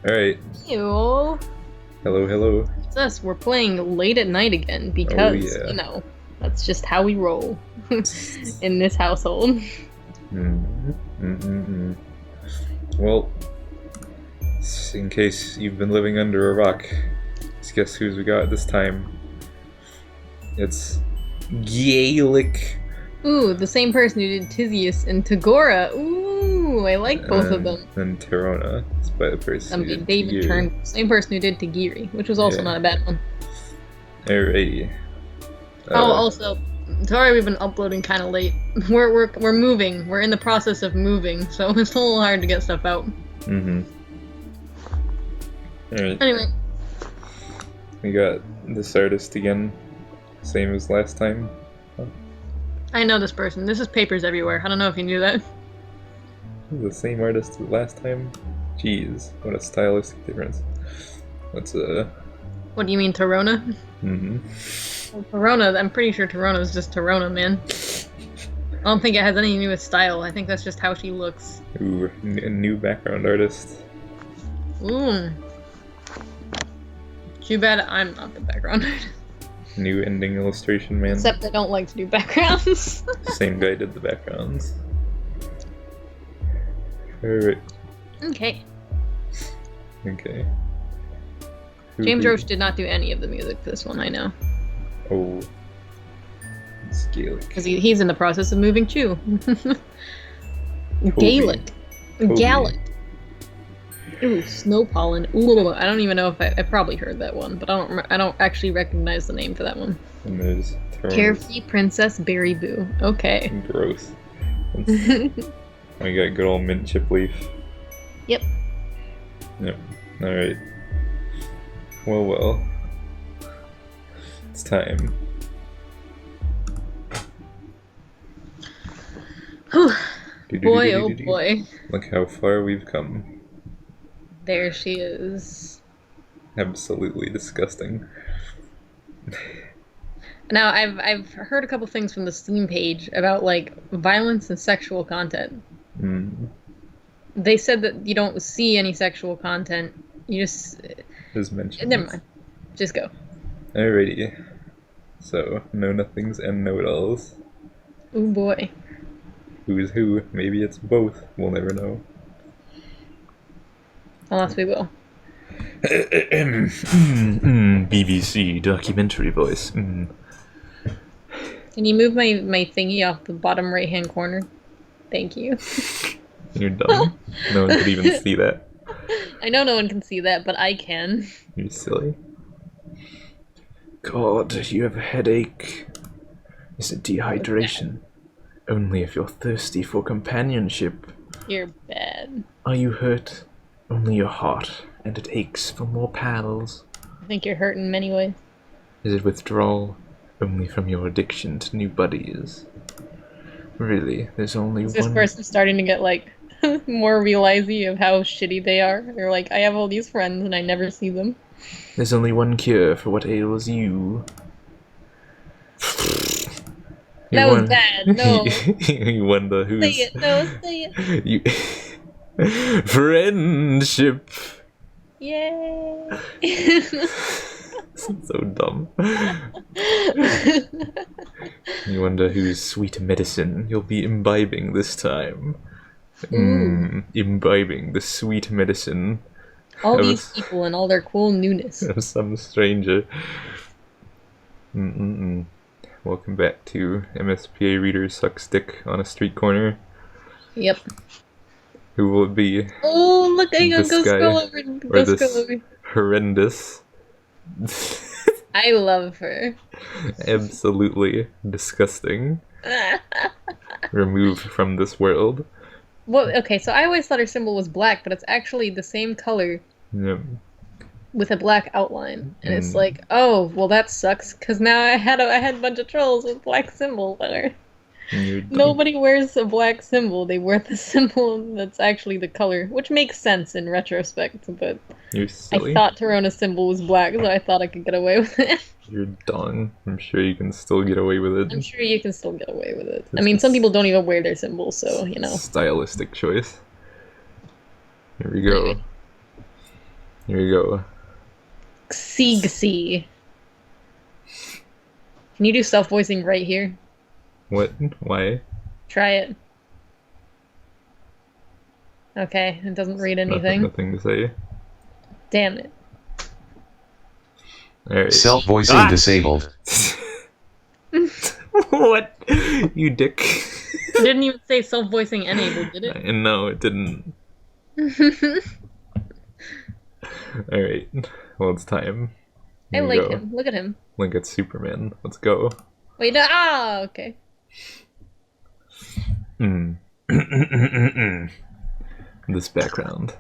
Alright. Ew. Hello, hello. It's us. We're playing late at night again Oh, because, yeah. you know, that's just how we roll in this household. Well, in case you've been living under a rock, let's guess who's we got this time. It's Galekh. Ooh, the same person who did Tizius and Tagora. Ooh, I like both of them. And Terona. It's by the person who did David Tagiri. turned same person who did Tagiri, which was also not a bad one. Alrighty. Also, sorry we've been uploading kind of late. We're moving. We're in the process of moving, so it's a little hard to get stuff out. Alright. Anyway. We got this artist again. Same as last time. I know this person. This is papers everywhere. I don't know if you knew that. The same artist as last time? Jeez, what a stylistic difference. Let's What do you mean, Torona? Well, Torona, I'm pretty sure Torona is just Torona, man. I don't think it has anything to do with style. I think that's just how she looks. Ooh, a new background artist. Ooh. Too bad I'm not the background artist. New ending illustration man. Except I don't like to do backgrounds. Same guy did the backgrounds. Alright. Okay. Okay. James Roach did not do any of the music for this one, I know. Oh. It's Galekh. Because he's in the process of moving too. Galekh. Galekh. Ooh, snow pollen. Ooh, I don't even know if I probably heard that one, but I don't actually recognize the name for that one. And there's Carefree Princess Berry Boo. Okay. Growth. We got good old mint chip leaf. Yep. Yep. Alright. Well. It's time. Whew. Boy, oh boy. Look how far we've come. There she is. Absolutely disgusting. Now, I've heard a couple things from the Steam page about, like, violence and sexual content. They said that you don't see any sexual content. You just mentioned. Never mind. Just go. Alrighty. So, know-nothings and know-it-alls. Oh boy. Who's who? Maybe it's both. We'll never know. Unless we will. BBC documentary voice. Can you move my thingy off the bottom right-hand corner? Thank you. You're dumb. No one could even see that. I know no one can see that, but I can. You're silly. God, you have a headache. Is it dehydration? Only if you're thirsty for companionship. You're bad. Are you hurt? Only your heart, and it aches for more pals. I think you're hurt in many ways. Is it withdrawal? Only from your addiction to new buddies. Really, there's only one... This person's starting to get, like, more realizing of how shitty they are. They're like, I have all these friends and I never see them. There's only one cure for what ails you. That was bad, no. You wonder who's... Say it, no, say it. You... Friendship! Yay! So dumb. You wonder whose sweet medicine you'll be imbibing this time. Imbibing the sweet medicine. All these people and all their cool newness. Of some stranger. Welcome back to MSPA Readers Sucks Dick on a Street Corner. Yep. Who will it be? Oh, look, hang on, This go guy, scroll over. or this horrendous. I love her. Absolutely disgusting. Removed from this world. Well, okay, so I always thought her symbol was black, but it's actually the same color. Yep. With a black outline, and it's like, oh, well that sucks, because now I had a bunch of trolls with black symbols on her. Nobody wears a black symbol, they wear the symbol that's actually the color, which makes sense in retrospect, but You're silly. I thought Torona's symbol was black, so I thought I could get away with it. You're done. I'm sure you can still get away with it. I'm sure you can still get away with it. I mean, some people don't even wear their symbols, so, you know. Stylistic choice. Here we go. Here you go. Xigxi. Can you do self-voicing right here? What? Why? Try it. Okay, it doesn't read anything. Nothing to say. Damn it. Alright. Self-voicing disabled. What? You dick. It didn't even say self-voicing enabled, did it? No, it didn't. Alright. Well, it's time. I Here we like go. him. Look at him. Link at Superman. Let's go. Wait, no, okay. This background.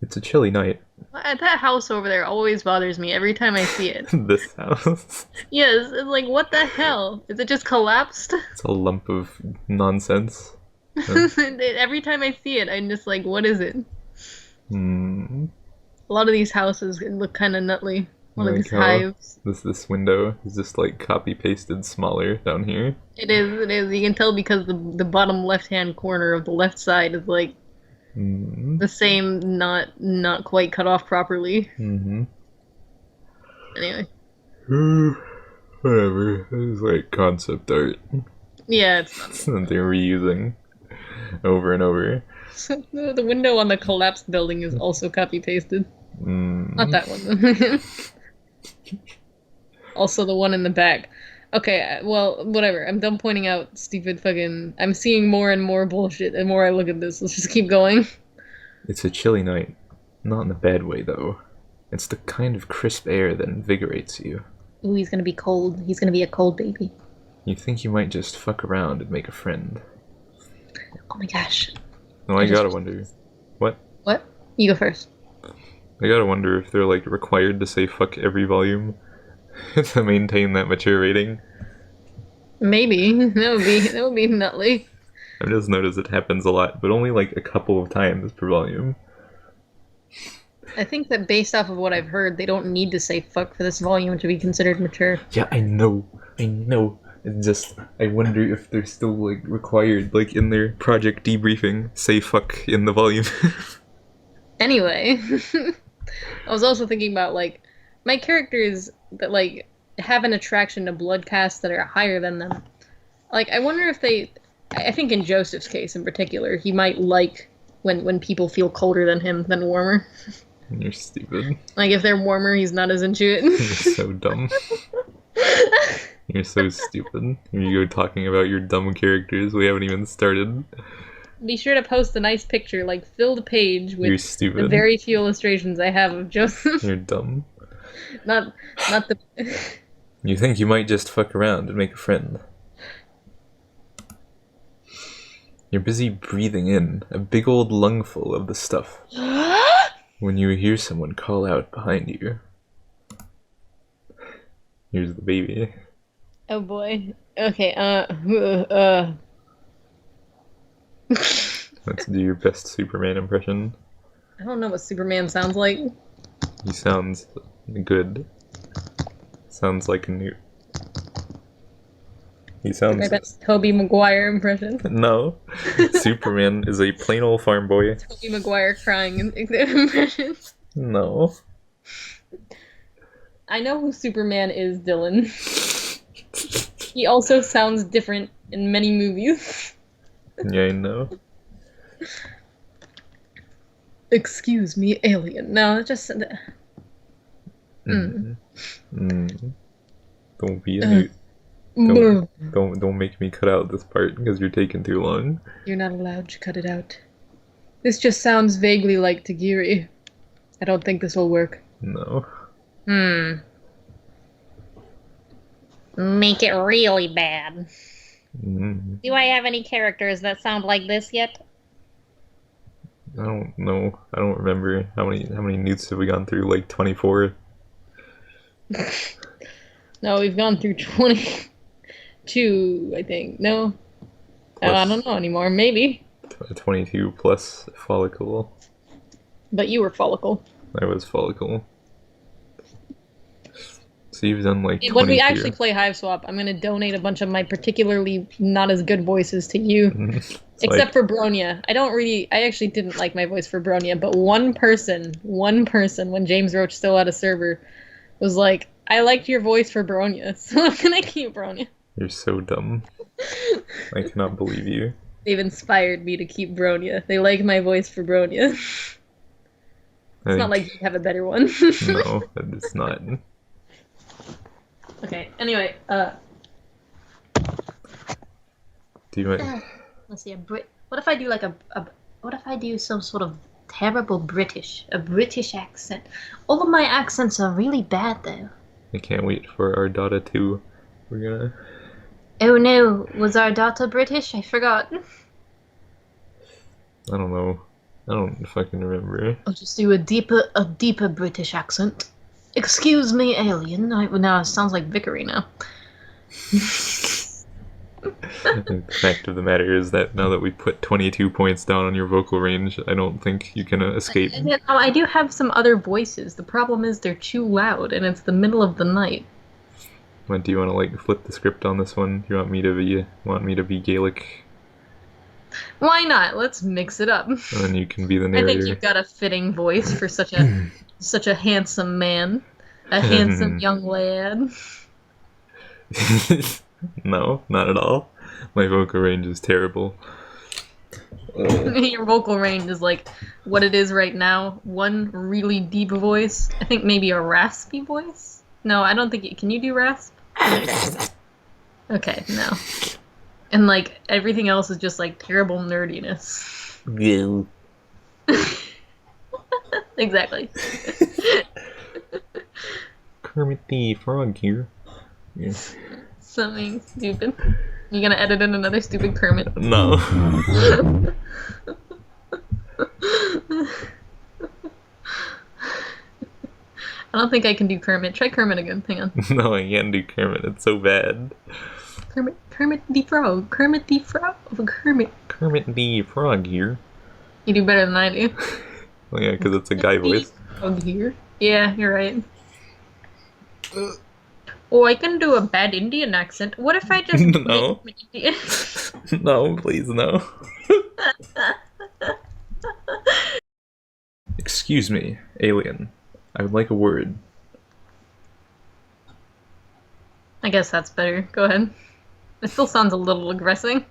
It's a chilly night. That house over there always bothers me every time I see it. This house. Yes, it's like, what the hell? Is it just collapsed? It's a lump of nonsense. Every time I see it, I'm just like, what is it? A lot of these houses look kind of nutly. One of these hives. This window is just like copy pasted smaller down here. It is. You can tell because the bottom left hand corner of the left side is like the same, not quite cut off properly. Anyway. Whatever. It's like concept art. Yeah, it's not. That they're reusing over and over. The window on the collapsed building is also copy pasted. Not that one. Also the one in the back. Okay, well, whatever. I'm done pointing out stupid fucking... I'm seeing more and more bullshit the more I look at this. Let's just keep going. It's a chilly night. Not in a bad way, though. It's the kind of crisp air that invigorates you. Ooh, he's gonna be cold. He's gonna be a cold baby. You think you might just fuck around and make a friend. Oh my gosh. No, I gotta wonder. What? What? You go first. I gotta wonder if they're, like, required to say fuck every volume to maintain that mature rating. Maybe. That would be nutly. I've just noticed it happens a lot, but only, like, a couple of times per volume. I think that based off of what I've heard, they don't need to say fuck for this volume to be considered mature. Yeah, I know. It's just, I wonder if they're still, like, required, like, in their project debriefing, say fuck in the volume. Anyway, I was also thinking about, like, my characters that, like, have an attraction to blood casts that are higher than them. Like, I wonder if they... I think in Joseph's case in particular, he might like when people feel colder than him than warmer. You're stupid. Like, if they're warmer, he's not as into it. You're so dumb. You're so stupid. Here you go talking about your dumb characters. We haven't even started. Be sure to post a nice picture, like, fill the page with You're stupid. the very few illustrations I have of Joseph. You're dumb. Not the... You think you might just fuck around and make a friend. You're busy breathing in a big old lungful of the stuff when you hear someone call out behind you. Here's the baby. Oh boy. Okay, Let's do your best Superman impression. I don't know what Superman sounds like. He sounds good. Sounds like a new... He sounds... My best Tobey Maguire impression. No. Superman is a plain old farm boy. Tobey Maguire crying impression. No. I know who Superman is, Dylan. He also sounds different in many movies. Yeah, I know. Excuse me, alien. No, just... Don't be a newt. Don't make me cut out this part because you're taking too long. You're not allowed to cut it out. This just sounds vaguely like Tagiri. I don't think this will work. No. Make it really bad. Mm. Do I have any characters that sound like this yet? I don't know. I don't remember how many newts have we gone through? Like 24. No, we've gone through 22, I think. No? I don't know anymore. Maybe. 22 plus follicle. But you were follicle. I was follicle. So you've done like 22. When we actually play Hiveswap, I'm going to donate a bunch of my particularly not as good voices to you. Except for Bronya. I actually didn't like my voice for Bronya, but one person, when James Roach still had a server, was like, I liked your voice for Bronya, so I'm gonna keep Bronya. You're so dumb. I cannot believe you. They've inspired me to keep Bronya. They like my voice for Bronya. It's not like you have a better one. No, it's not. Okay, anyway, do you want... let's see, what if I do like what if I do some sort of terrible a British accent? All of my accents are really bad though. I can't wait for our Dota 2. We're gonna... Oh no, was our Dota British? I forgot. I don't know. I don't fucking remember. I'll just do a deeper British accent. Excuse me, alien. Now it sounds like Vickery now. The fact of the matter is that now that we put 22 points down on your vocal range, I don't think you can escape. I do have some other voices. The problem is they're too loud, and it's the middle of the night. What, do you want to like flip the script on this one? Do you want me to be Galekh? Why not? Let's mix it up. And then you can be the narrator. I think you've got a fitting voice for such a handsome man, a handsome young lad. No, not at all. My vocal range is terrible. Your vocal range is like what it is right now. One really deep voice. I think maybe a raspy voice. No, I don't think can you do rasp? Okay, no. And like everything else is just like terrible nerdiness. Yeah. Exactly. Kermit the Frog here. Yeah. Something stupid. You gonna edit in another stupid Kermit? No. I don't think I can do Kermit. Try Kermit again. Hang on. No, I can't do Kermit. It's so bad. Kermit the Frog. Kermit the Frog. Kermit the Frog here. You do better than I do. Well, yeah, because it's a guy voice. Frog here. Yeah, you're right. Oh, I can do a bad Indian accent. What if I just no. make Indian? No, please, no. Excuse me, alien. I would like a word. I guess that's better. Go ahead. It still sounds a little aggressive.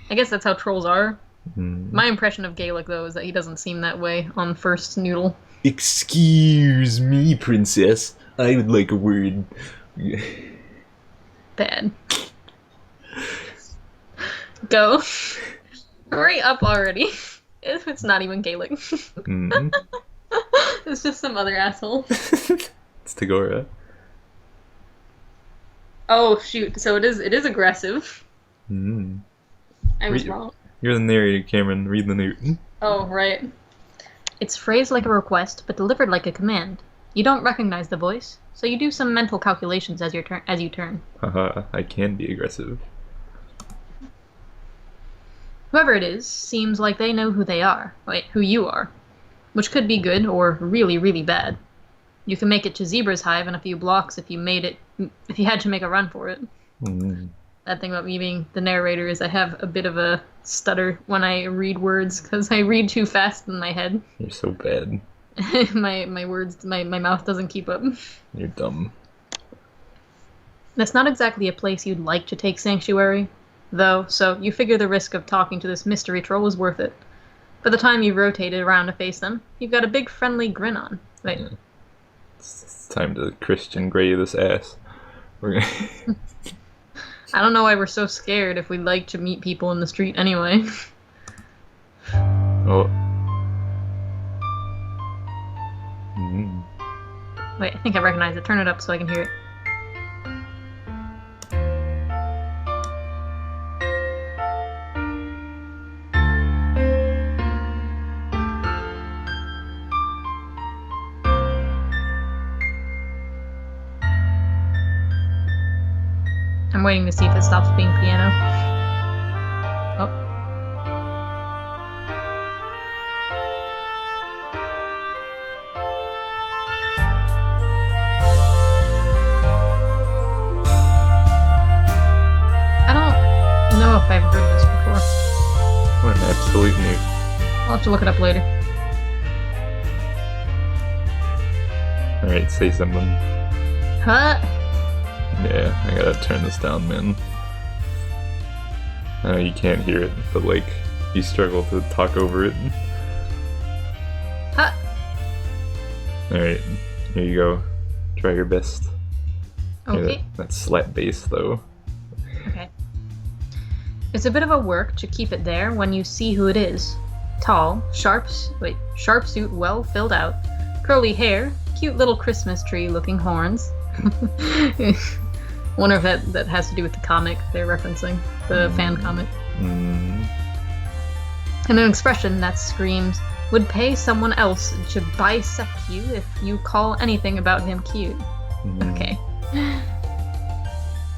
I guess that's how trolls are. My impression of Galekh, though, is that he doesn't seem that way on first noodle. Excuse me, princess. I would like a word. Bad. Go. Hurry up already. It's not even Galekh. It's just some other asshole. It's Tagora. Oh shoot! So it is aggressive. I was wrong. You're the narrator, Cameron. Read the narrator. Oh right. It's phrased like a request, but delivered like a command. You don't recognize the voice, so you do some mental calculations as you turn. Haha, I can be aggressive. Whoever it is seems like they know who they are. Wait, who you are. Which could be good or really, really bad. You can make it to Zebra's hive in a few blocks if you had to make a run for it. That thing about me being the narrator is I have a bit of a stutter when I read words because I read too fast in my head. You're so bad. my words, my mouth doesn't keep up. You're dumb. That's not exactly a place you'd like to take Sanctuary, though, so you figure the risk of talking to this mystery troll is worth it. By the time you've rotated around to face them, you've got a big friendly grin on. Wait. Yeah. It's time to Christian Grey this ass. We're gonna... I don't know why we're so scared if we like to meet people in the street anyway. Oh. Wait, I think I recognize it. Turn it up so I can hear it. I'm waiting to see if it stops being piano. Oh. I don't know if I've heard this before. Absolute nuke. I'll have to look it up later. Alright, say something. Huh? Yeah, I gotta turn this down, man. I know you can't hear it, but like, you struggle to talk over it. Huh? Alright, here you go. Try your best. Okay. Yeah, that's slap bass, though. Okay. It's a bit of a work to keep it there when you see who it is. Tall, sharp suit well filled out, curly hair, cute little Christmas tree looking horns. Wonder if that has to do with the comic they're referencing, the fan comic. And an expression that screams, would pay someone else to bisect you if you call anything about him cute. Okay.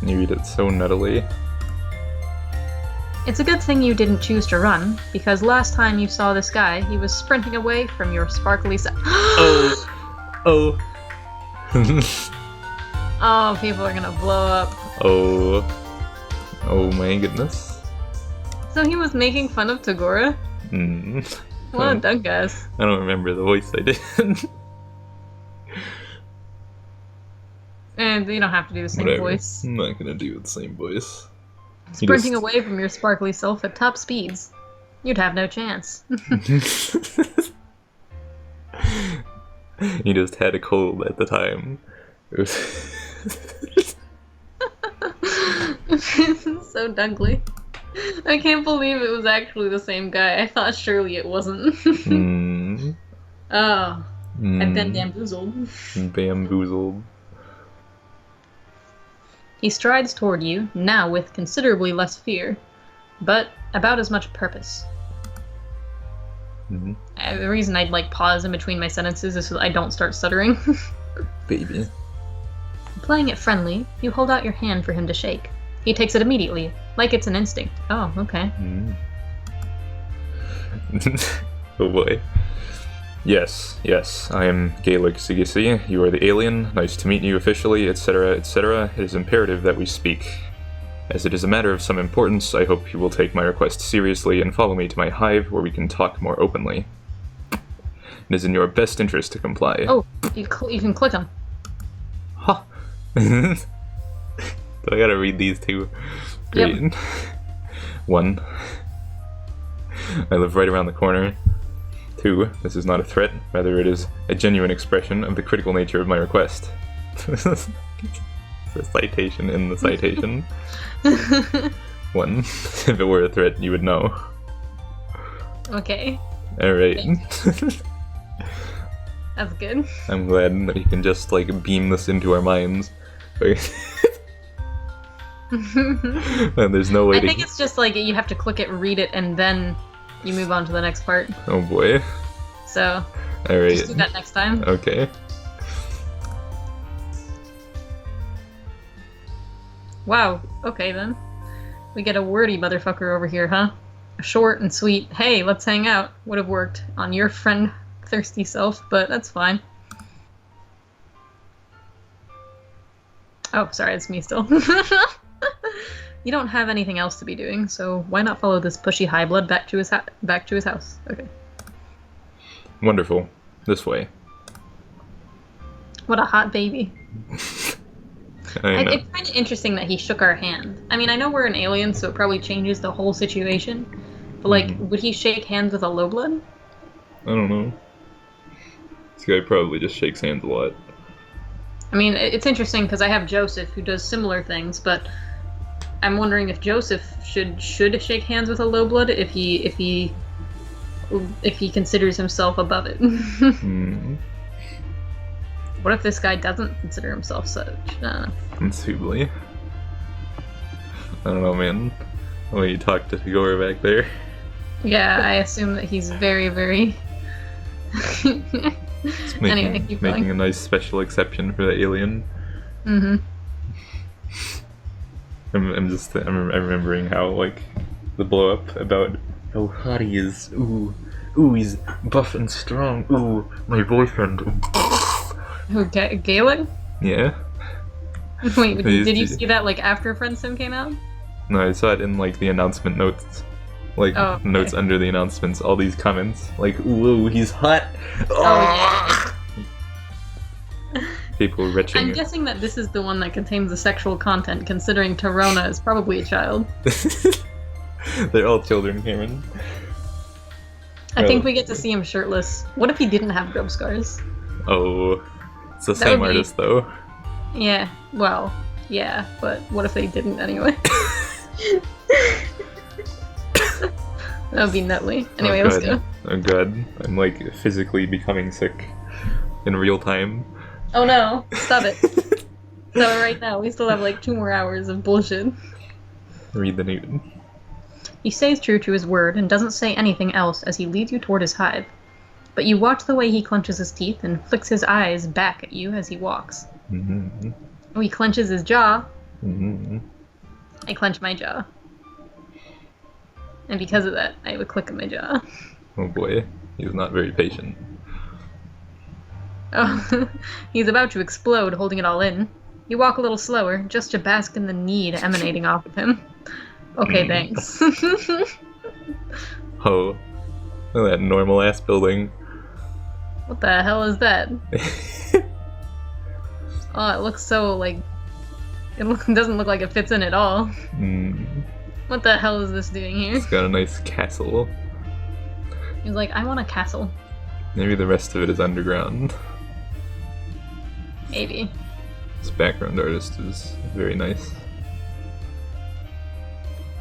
You read it so nuttily. It's a good thing you didn't choose to run, because last time you saw this guy, he was sprinting away from your sparkly Oh, people are gonna blow up. Oh my goodness. So he was making fun of Tagora? What a dunkass. I don't remember the voice I did. And you don't have to do the same voice. I'm not gonna do the same voice. Sprinting away from your sparkly self at top speeds. You'd have no chance. He just had a cold at the time. It was so dungly. I can't believe it was actually the same guy. I thought surely it wasn't. Oh. I've been bamboozled. Bamboozled. He strides toward you, now with considerably less fear, but about as much purpose. The reason I'd pause in between my sentences is so I don't start stuttering. Baby. Playing it friendly, you hold out your hand for him to shake. He takes it immediately, like it's an instinct. Oh, okay. Oh boy. Yes, I am Galekh Sigisi. You are the alien. Nice to meet you officially, etc., etc. It is imperative that we speak. As it is a matter of some importance, I hope you will take my request seriously and follow me to my hive where we can talk more openly. It is in your best interest to comply. Oh, you can click them. Huh. Do I gotta read these two? Great. Yep. 1. I live right around the corner. 2. This is not a threat, rather it is a genuine expression of the critical nature of my request. The citation in the citation. 1. If it were a threat, you would know. Okay. Alright. That's good. I'm glad that he can just, beam this into our minds. And there's no way I think it's just you have to click it, read it, and then you move on to the next part. Oh boy. So, alright. Just do that next time. Okay. Wow, okay then. We get a wordy motherfucker over here, huh? Short and sweet. Hey, let's hang out. Would have worked on your friend thirsty self, but that's fine. Oh, sorry, it's me still. You don't have anything else to be doing, so why not follow this pushy high blood back to his house? Okay. Wonderful. This way. What a hot baby. It's kind of interesting that he shook our hand. I mean, I know we're an alien, so it probably changes the whole situation. But would he shake hands with a low blood? I don't know. This guy probably just shakes hands a lot. I mean, it's interesting because I have Joseph who does similar things, but I'm wondering if Joseph should shake hands with a low blood if he considers himself above it. What if this guy doesn't consider himself such? Conceivably. I don't know, man. When you talk to Tagora back there. Yeah, I assume that he's very, very... Anyway, keep going. Making a nice special exception for the alien. I'm remembering how, the blow up about how hot he is. Ooh, he's buff and strong. Ooh, my boyfriend. Who, Galekh? Yeah. Wait, did you see that, after Friendsim came out? No, I saw it in, the announcement notes. Like, Oh, okay. notes under the announcements, all these comments, like, whoa, he's hot! Oh, People retching. I'm guessing that this is the one that contains the sexual content, considering Torona is probably a child. They're all children, Cameron. I think we get to see him shirtless. What if he didn't have grub scars? Oh, it's the same artist, though. Yeah, well, yeah, but what if they didn't anyway? That would be nutly. Anyway, let's go. Oh god, I'm like physically becoming sick in real time. Oh no, stop it. No, right now, we still have like 2 more hours of bullshit. Read the news. He stays true to his word and doesn't say anything else as he leads you toward his hive. But you watch the way he clenches his teeth and flicks his eyes back at you as he walks. Mm-hmm. Oh, he clenches his jaw. Mm-hmm. I clench my jaw. And because of that, I have a click in my jaw. Oh boy, he's not very patient. Oh, he's about to explode, holding it all in. You walk a little slower, just to bask in the need emanating off of him. Okay, thanks. Oh, look at that normal-ass building. What the hell is that? Oh, it looks so, like... It doesn't look like it fits in at all. What the hell is this doing here? It's got a nice castle. He's like, I want a castle. Maybe the rest of it is underground. Maybe. This background artist is very nice.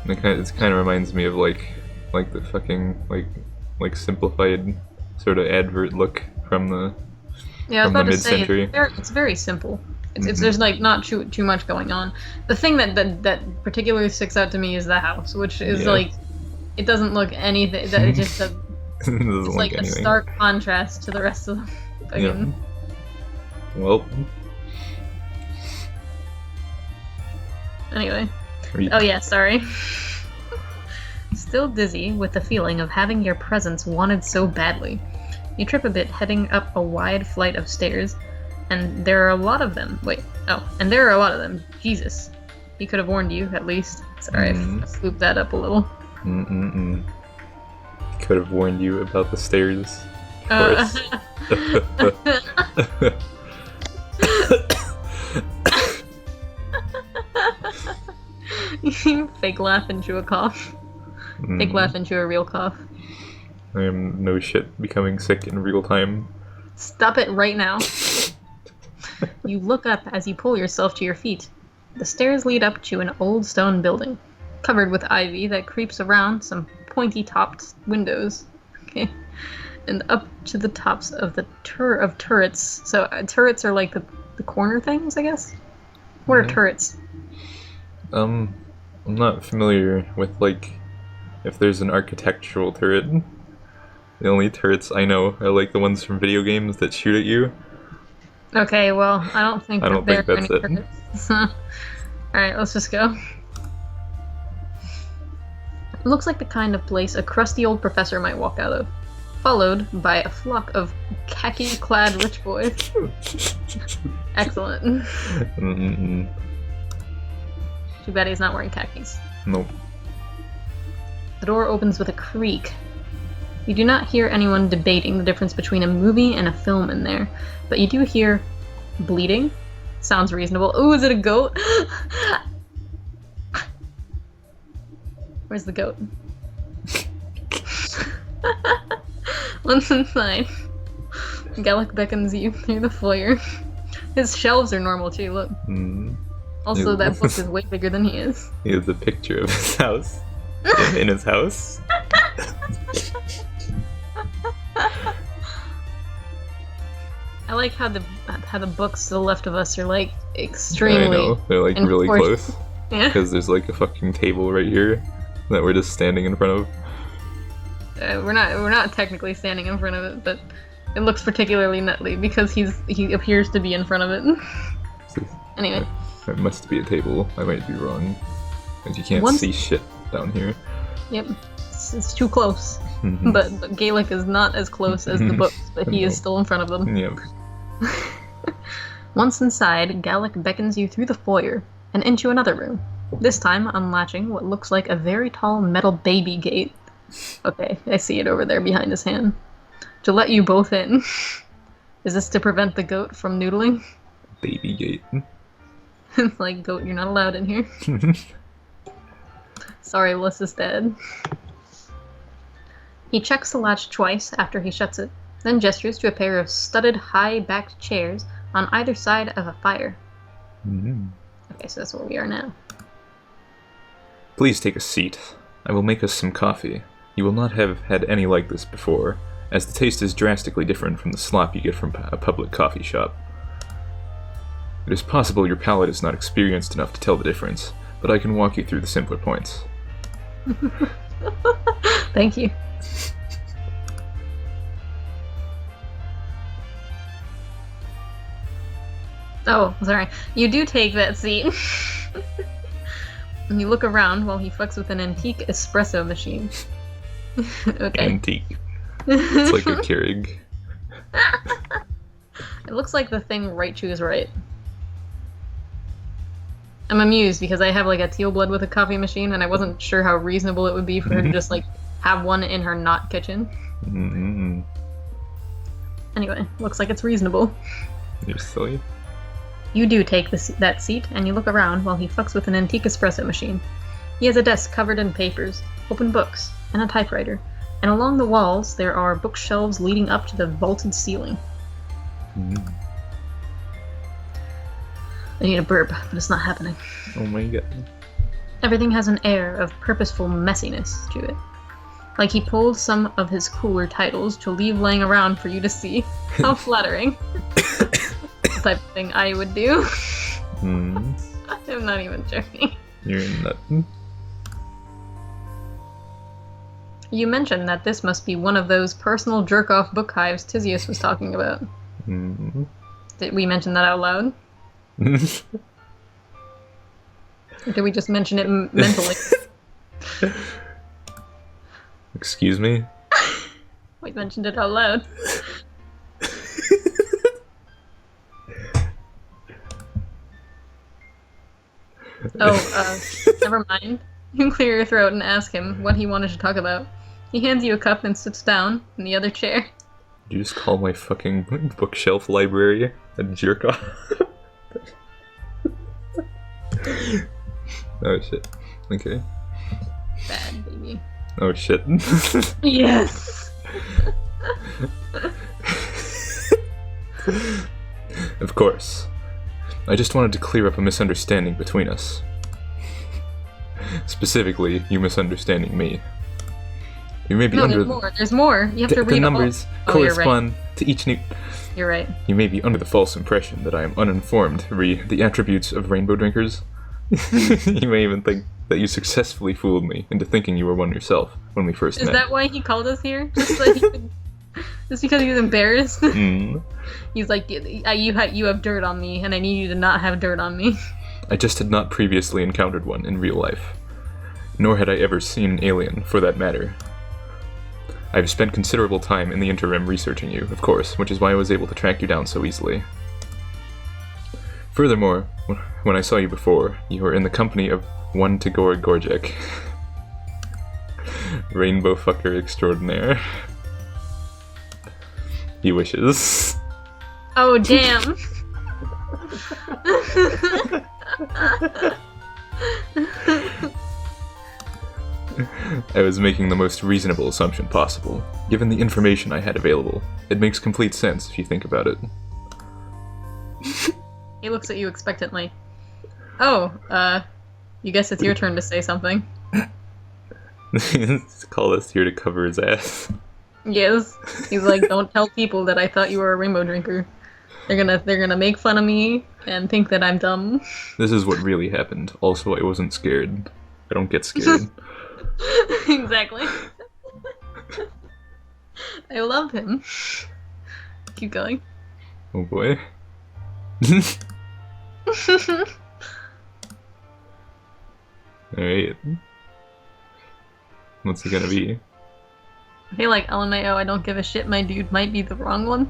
And it kind of reminds me of like the fucking like simplified sort of advert look from the mid-century. It's very simple. It's there's like not too much going on. The thing that particularly sticks out to me is the house, which is like it doesn't look anything. That it just it's like a stark contrast to the rest of the fucking. Well. Anyway. Oh yeah, sorry. Still dizzy with the feeling of having your presence wanted so badly. You trip a bit heading up a wide flight of stairs, and there are a lot of them. And there are a lot of them. Jesus. He could have warned you, at least. Sorry, I swooped that up a little. Could have warned you about the stairs. Of course. Fake laugh into a cough. Fake laugh into a real cough. I am no shit becoming sick in real time. Stop it right now. You look up as you pull yourself to your feet. The stairs lead up to an old stone building, covered with ivy that creeps around some pointy-topped windows. Okay. And up to the tops of the turrets. So turrets are like the corner things, I guess? What are turrets? I'm not familiar with, like, if there's an architectural turret. The only turrets I know are, like, the ones from video games that shoot at you. Okay, well, I don't think there are any turrets. Alright, let's just go. It looks like the kind of place a crusty old professor might walk out of, followed by a flock of khaki-clad rich boys. Excellent. Too bad he's not wearing khakis. Nope. The door opens with a creak. You do not hear anyone debating the difference between a movie and a film in there, but you do hear bleeding. Sounds reasonable. Ooh, is it a goat? Where's the goat? Once inside, Galekh beckons you through the foyer. His shelves are normal too, look. Also, that book is way bigger than he is. He has a picture of his house. In his house. I like how the books to the left of us are like extremely. I know, they're like really close. Yeah. Because there's like a fucking table right here that we're just standing in front of. We're not technically standing in front of it, but it looks particularly nutty because he appears to be in front of it. Anyway. It must be a table. I might be wrong. Because you can't see shit down here. Yep. It's too close. But Galekh is not as close as the books, but he is still in front of them. Yep. Once inside, Galekh beckons you through the foyer and into another room. This time unlatching what looks like a very tall metal baby gate Okay, I see it over there behind his hand. To let you both in. Is this to prevent the goat from noodling? Baby gate. Like, goat, you're not allowed in here. Sorry, Melissa's dead. He checks the latch twice after he shuts it, then gestures to a pair of studded, high-backed chairs on either side of a fire. Okay, so that's where we are now. Please take a seat. I will make us some coffee. You will not have had any like this before, as the taste is drastically different from the slop you get from a public coffee shop. It is possible your palate is not experienced enough to tell the difference, but I can walk you through the simpler points. Thank you. Oh, sorry. You do take that seat. And you look around while he fucks with an antique espresso machine. Okay. Antique. It's like a Keurig. It looks like the thing right choose right. I'm amused because I have like a teal blood with a coffee machine and I wasn't sure how reasonable it would be for her to just like have one in her not kitchen. Anyway, looks like it's reasonable. You're silly. You do take that seat and you look around while he fucks with an antique espresso machine. He has a desk covered in papers, open books, and a typewriter, and along the walls there are bookshelves leading up to the vaulted ceiling. I need a burp, but it's not happening. Oh my god. Everything has an air of purposeful messiness to it. Like he pulled some of his cooler titles to leave laying around for you to see. How flattering. The type of thing I would do. I'm not even joking. You're nut. You mentioned that this must be one of those personal jerk-off book hives Tizius was talking about. Did we mention that out loud? Or did we just mention it mentally? Excuse me? We mentioned it out loud. Never mind. You can clear your throat and ask him what he wanted to talk about. He hands you a cup and sits down in the other chair. Did you just call my fucking bookshelf library a jerk off? Oh shit. Okay. Bad baby. Oh shit. Yes! Of course. I just wanted to clear up a misunderstanding between us. Specifically, you misunderstanding me. You may be no, under there's more. There's more. You have to read the numbers correspond to each new. You're right. You may be under the false impression that I am uninformed re the attributes of rainbow drinkers. You may even think that you successfully fooled me into thinking you were one yourself when we first met. Is that why he called us here? Just because he was embarrassed? He's like, you have dirt on me, and I need you to not have dirt on me. I just had not previously encountered one in real life. Nor had I ever seen an alien, for that matter. I have spent considerable time in the interim researching you, of course, which is why I was able to track you down so easily. Furthermore, when I saw you before, you were in the company of one Tagore Gorjek. Rainbow fucker extraordinaire. He wishes. Oh, damn. I was making the most reasonable assumption possible. Given the information I had available, it makes complete sense if you think about it. He looks at you expectantly. Oh, you guess it's your turn to say something. Call us here to cover his ass. Yes. He's like, don't tell people that I thought you were a rainbow drinker. They're gonna make fun of me and think that I'm dumb. This is what really happened. Also, I wasn't scared. I don't get scared. Exactly. I love him. Keep going. Oh boy. Alright. What's it gonna be? I feel like LMAO, I don't give a shit, my dude might be the wrong one.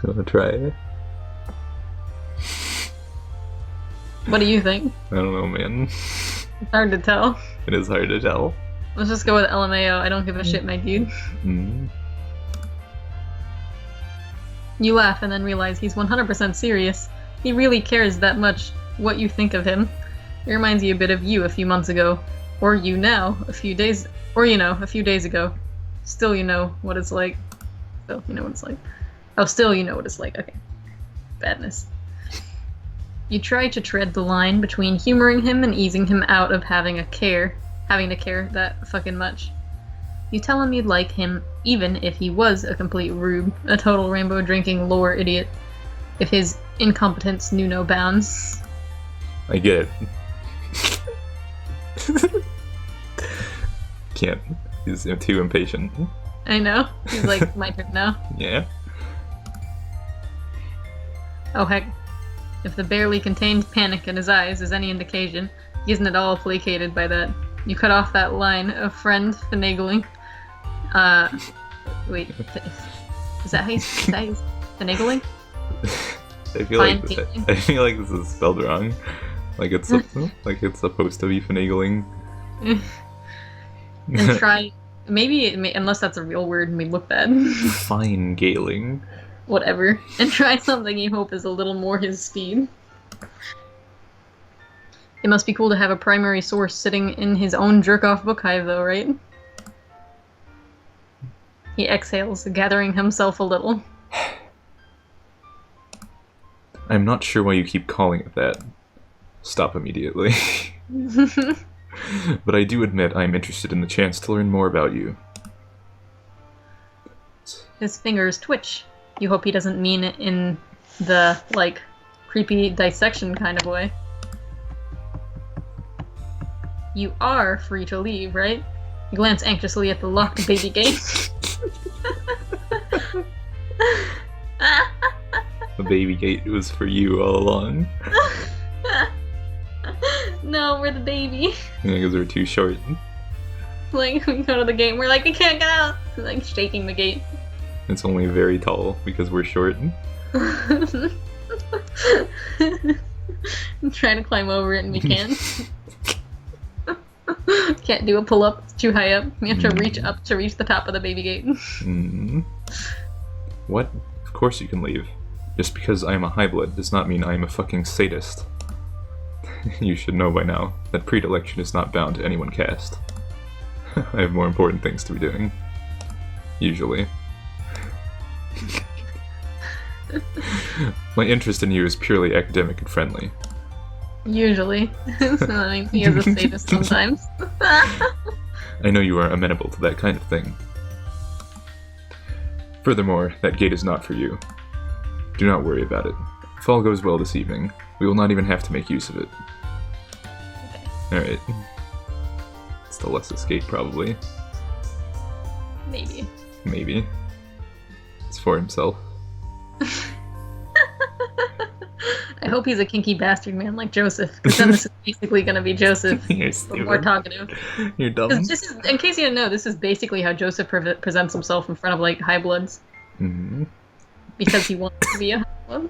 Wanna try? What do you think? I don't know, man. It's hard to tell. It is hard to tell. Let's just go with LMAO. I don't give a shit, my dude. Mm-hmm. You laugh and then realize he's 100% serious. He really cares that much what you think of him. It reminds you a bit of you a few months ago. Or you now, a few days ago. Still you know what it's like. Still, you know what it's like. Oh, still you know what it's like. Okay. Badness. You try to tread the line between humoring him and easing him out of having to care that fucking much. You tell him you'd like him even if he was a complete rube, a total rainbow drinking lore idiot. If his incompetence knew no bounds. I get it. Can't. He's too impatient. I know. He's like, my turn now. Yeah. Oh heck. If the barely contained panic in his eyes is any indication, he isn't at all placated by that. You cut off that line of friend finagling. Wait. Is that how you finagling? I feel like this is spelled wrong. Like it's supposed to be finagling. And try, unless that's a real word, may look bad. Fine galing. Whatever. And try something you hope is a little more his speed. It must be cool to have a primary source sitting in his own jerk-off book hive, though, right? He exhales, gathering himself a little. I'm not sure why you keep calling it that. Stop immediately. But I do admit I'm interested in the chance to learn more about you. His fingers twitch. You hope he doesn't mean it in the, like, creepy dissection kind of way. You are free to leave, right? You glance anxiously at the locked baby gate. The baby gate was for you all along. No, we're the baby. Yeah, because we're too short. Like, we go to the gate and we're like, we can't get out! Like, shaking the gate. It's only very tall because we're short. I'm trying to climb over it and we can't. Can't do a pull-up, it's too high up. We have to reach up to reach the top of the baby gate. What? Of course you can leave. Just because I am a highblood does not mean I am a fucking sadist. You should know by now that predilection is not bound to anyone caste. I have more important things to be doing. Usually. My interest in you is purely academic and friendly. Usually. So that means he is a sadist sometimes. I know you are amenable to that kind of thing. Furthermore, that gate is not for you. Do not worry about it. If all goes well this evening, we will not even have to make use of it. Okay. Alright. It's the less escape, probably. Maybe. Maybe. It's for himself. I hope he's a kinky bastard man like Joseph, because then this is basically going to be Joseph. You're stupid. More talkative. You're dumb. This is, in case you didn't know, this is basically how Joseph presents himself in front of, like, high bloods. Mm-hmm. Because he wants to be a high blood.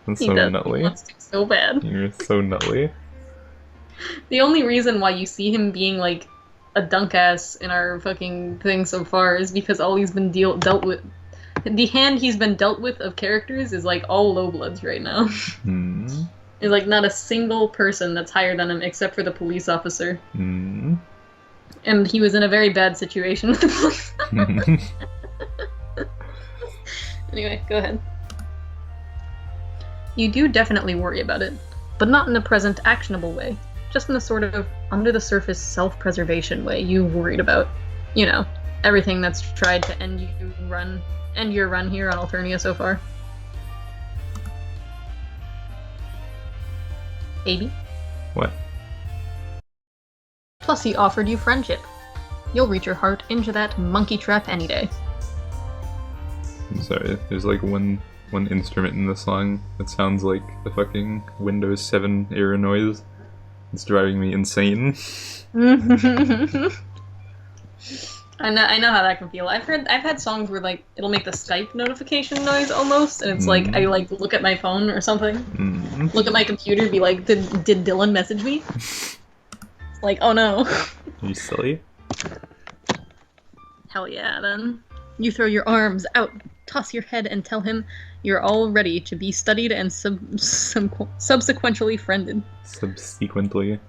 That's so nutty. He wants to so bad. You're so nutty. The only reason why you see him being, like, a dunk ass in our fucking thing so far is because all he's been dealt with. The hand he's been dealt with of characters is, like, all low bloods right now. Mm. There's, like, not a single person that's higher than him except for the police officer. Mm. And he was in a very bad situation with the police officer. Anyway, go ahead. You do definitely worry about it, but not in a present actionable way. Just in a sort of under-the-surface self-preservation way you worried about. You know, everything that's tried to end your run here on Alternia so far. Baby? What? Plus he offered you friendship. You'll reach your heart into that monkey trap any day. I'm sorry, there's like one instrument in the song that sounds like the fucking Windows 7 error noise. It's driving me insane. I know how that can feel. I've had songs where, like, it'll make the Skype notification noise almost, and it's like I like look at my phone or something, look at my computer, be like, did Dylan message me? Like, oh no. Are you silly? Hell yeah, then. You throw your arms out, toss your head, and tell him you're all ready to be studied and subsequently friended. Subsequently?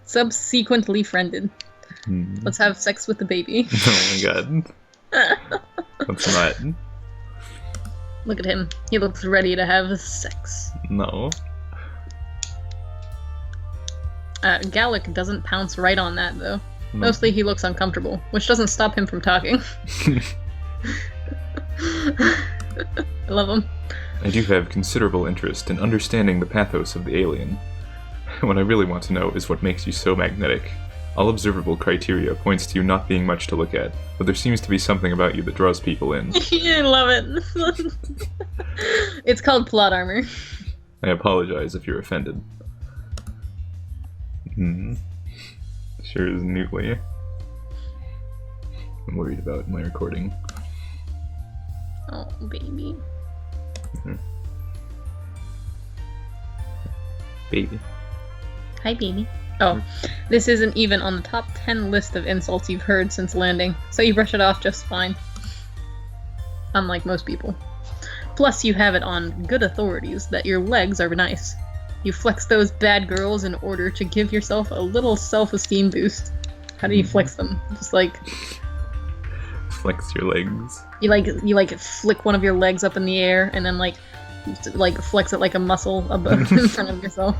Subsequently friended. Let's have sex with the baby. Oh my god. What's that? Look at him. He looks ready to have sex. No. Galekh doesn't pounce right on that, though. No. Mostly he looks uncomfortable, which doesn't stop him from talking. I love him. I do have considerable interest in understanding the pathos of the alien. What I really want to know is what makes you so magnetic. All observable criteria points to you not being much to look at, but there seems to be something about you that draws people in. I love it. It's called plot armor. I apologize if you're offended. Sure is neatly. I'm worried about my recording. Oh, baby. Baby. Hi, baby. Oh, this isn't even on the top 10 list of insults you've heard since landing, so you brush it off just fine. Unlike most people. Plus, you have it on good authorities that your legs are nice. You flex those bad girls in order to give yourself a little self-esteem boost. How do you flex them? Just like... Flex your legs. You flick one of your legs up in the air and then like flex it like a muscle above in front of yourself.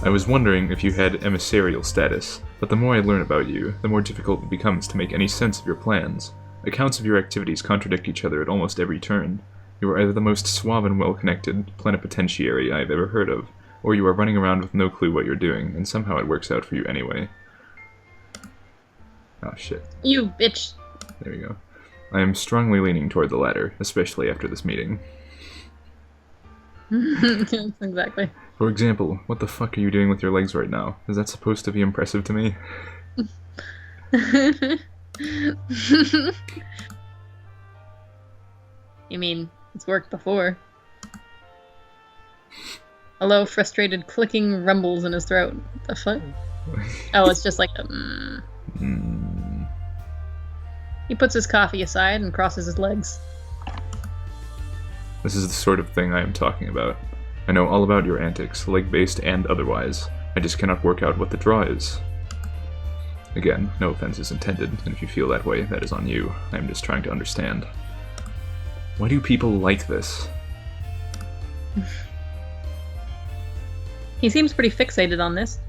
I was wondering if you had emissarial status, but the more I learn about you, the more difficult it becomes to make any sense of your plans. Accounts of your activities contradict each other at almost every turn. You are either the most suave and well-connected plenipotentiary I've ever heard of, or you are running around with no clue what you're doing, and somehow it works out for you anyway. Oh shit. You bitch. There we go. I am strongly leaning toward the latter, especially after this meeting. Exactly. For example, what the fuck are you doing with your legs right now? Is that supposed to be impressive to me? You mean, it's worked before. A low, frustrated clicking rumbles in his throat. The fuck? Oh, it's just like a He puts his coffee aside and crosses his legs. This is the sort of thing I am talking about. I know all about your antics, leg-based and otherwise. I just cannot work out what the draw is. Again, no offense is intended, and if you feel that way, that is on you. I am just trying to understand. Why do people like this? He seems pretty fixated on this.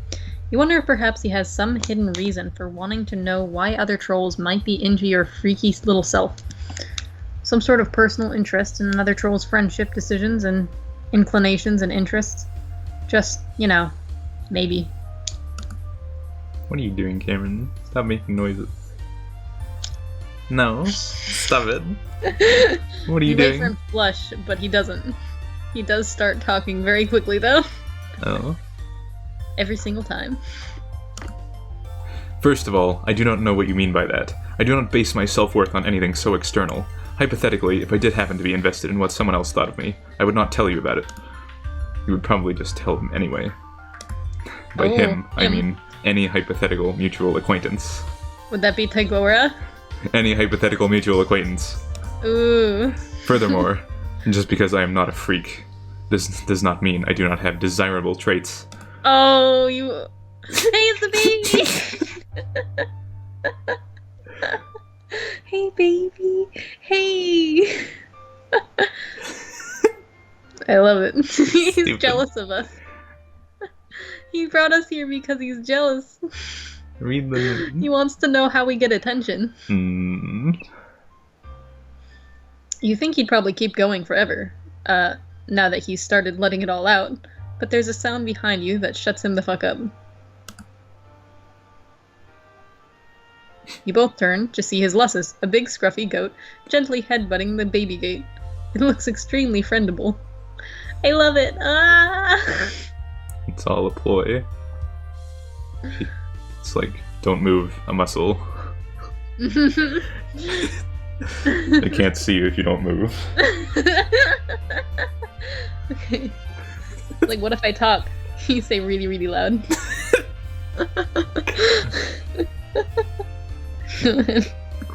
You wonder if perhaps he has some hidden reason for wanting to know why other trolls might be into your freaky little self. Some sort of personal interest in another troll's friendship decisions and inclinations and interests. Just, you know, maybe. What are you doing, Cameron? Stop making noises. No, stop it. What are you doing? Wait for him to blush, but he doesn't. He does start talking very quickly, though. Oh. Every single time. First of all, I do not know what you mean by that. I do not base my self-worth on anything so external. Hypothetically, if I did happen to be invested in what someone else thought of me, I would not tell you about it. You would probably just tell him anyway. By him, I mean any hypothetical mutual acquaintance. Would that be Tagora? Any hypothetical mutual acquaintance. Ooh. Furthermore, just because I am not a freak, this does not mean I do not have desirable traits. Oh, you... Hey, it's the baby! Hey, baby! Hey! I love it. He's Stupid. jealous of us. He brought us here because he's jealous. Read the... He wants to know how we get attention. You think he'd probably keep going forever, now that he's started letting it all out, but there's a sound behind you that shuts him the fuck up. You both turn to see his Lussus, a big scruffy goat, gently headbutting the baby gate. It looks extremely friendable. I love it! Ah! It's all a ploy. It's like, don't move a muscle. I can't see you if you don't move. Okay. Like, what if I talk? You say really, really loud.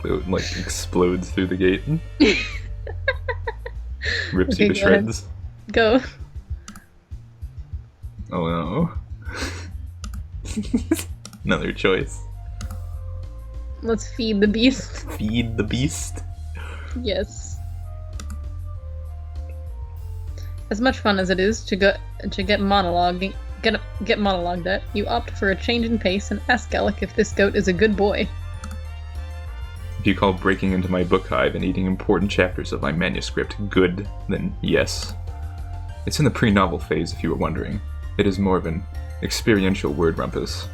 It, like, explodes through the gate. Rips Okay, you to go shreds. Go. Oh no. Another choice. Let's feed the beast. Feed the beast? Yes. As much fun as it is to get monologued at, you opt for a change in pace and ask Galekh if this goat is a good boy. If you call breaking into my book hive and eating important chapters of my manuscript good, then yes. It's in the pre-novel phase, if you were wondering. It is more of an experiential word rumpus.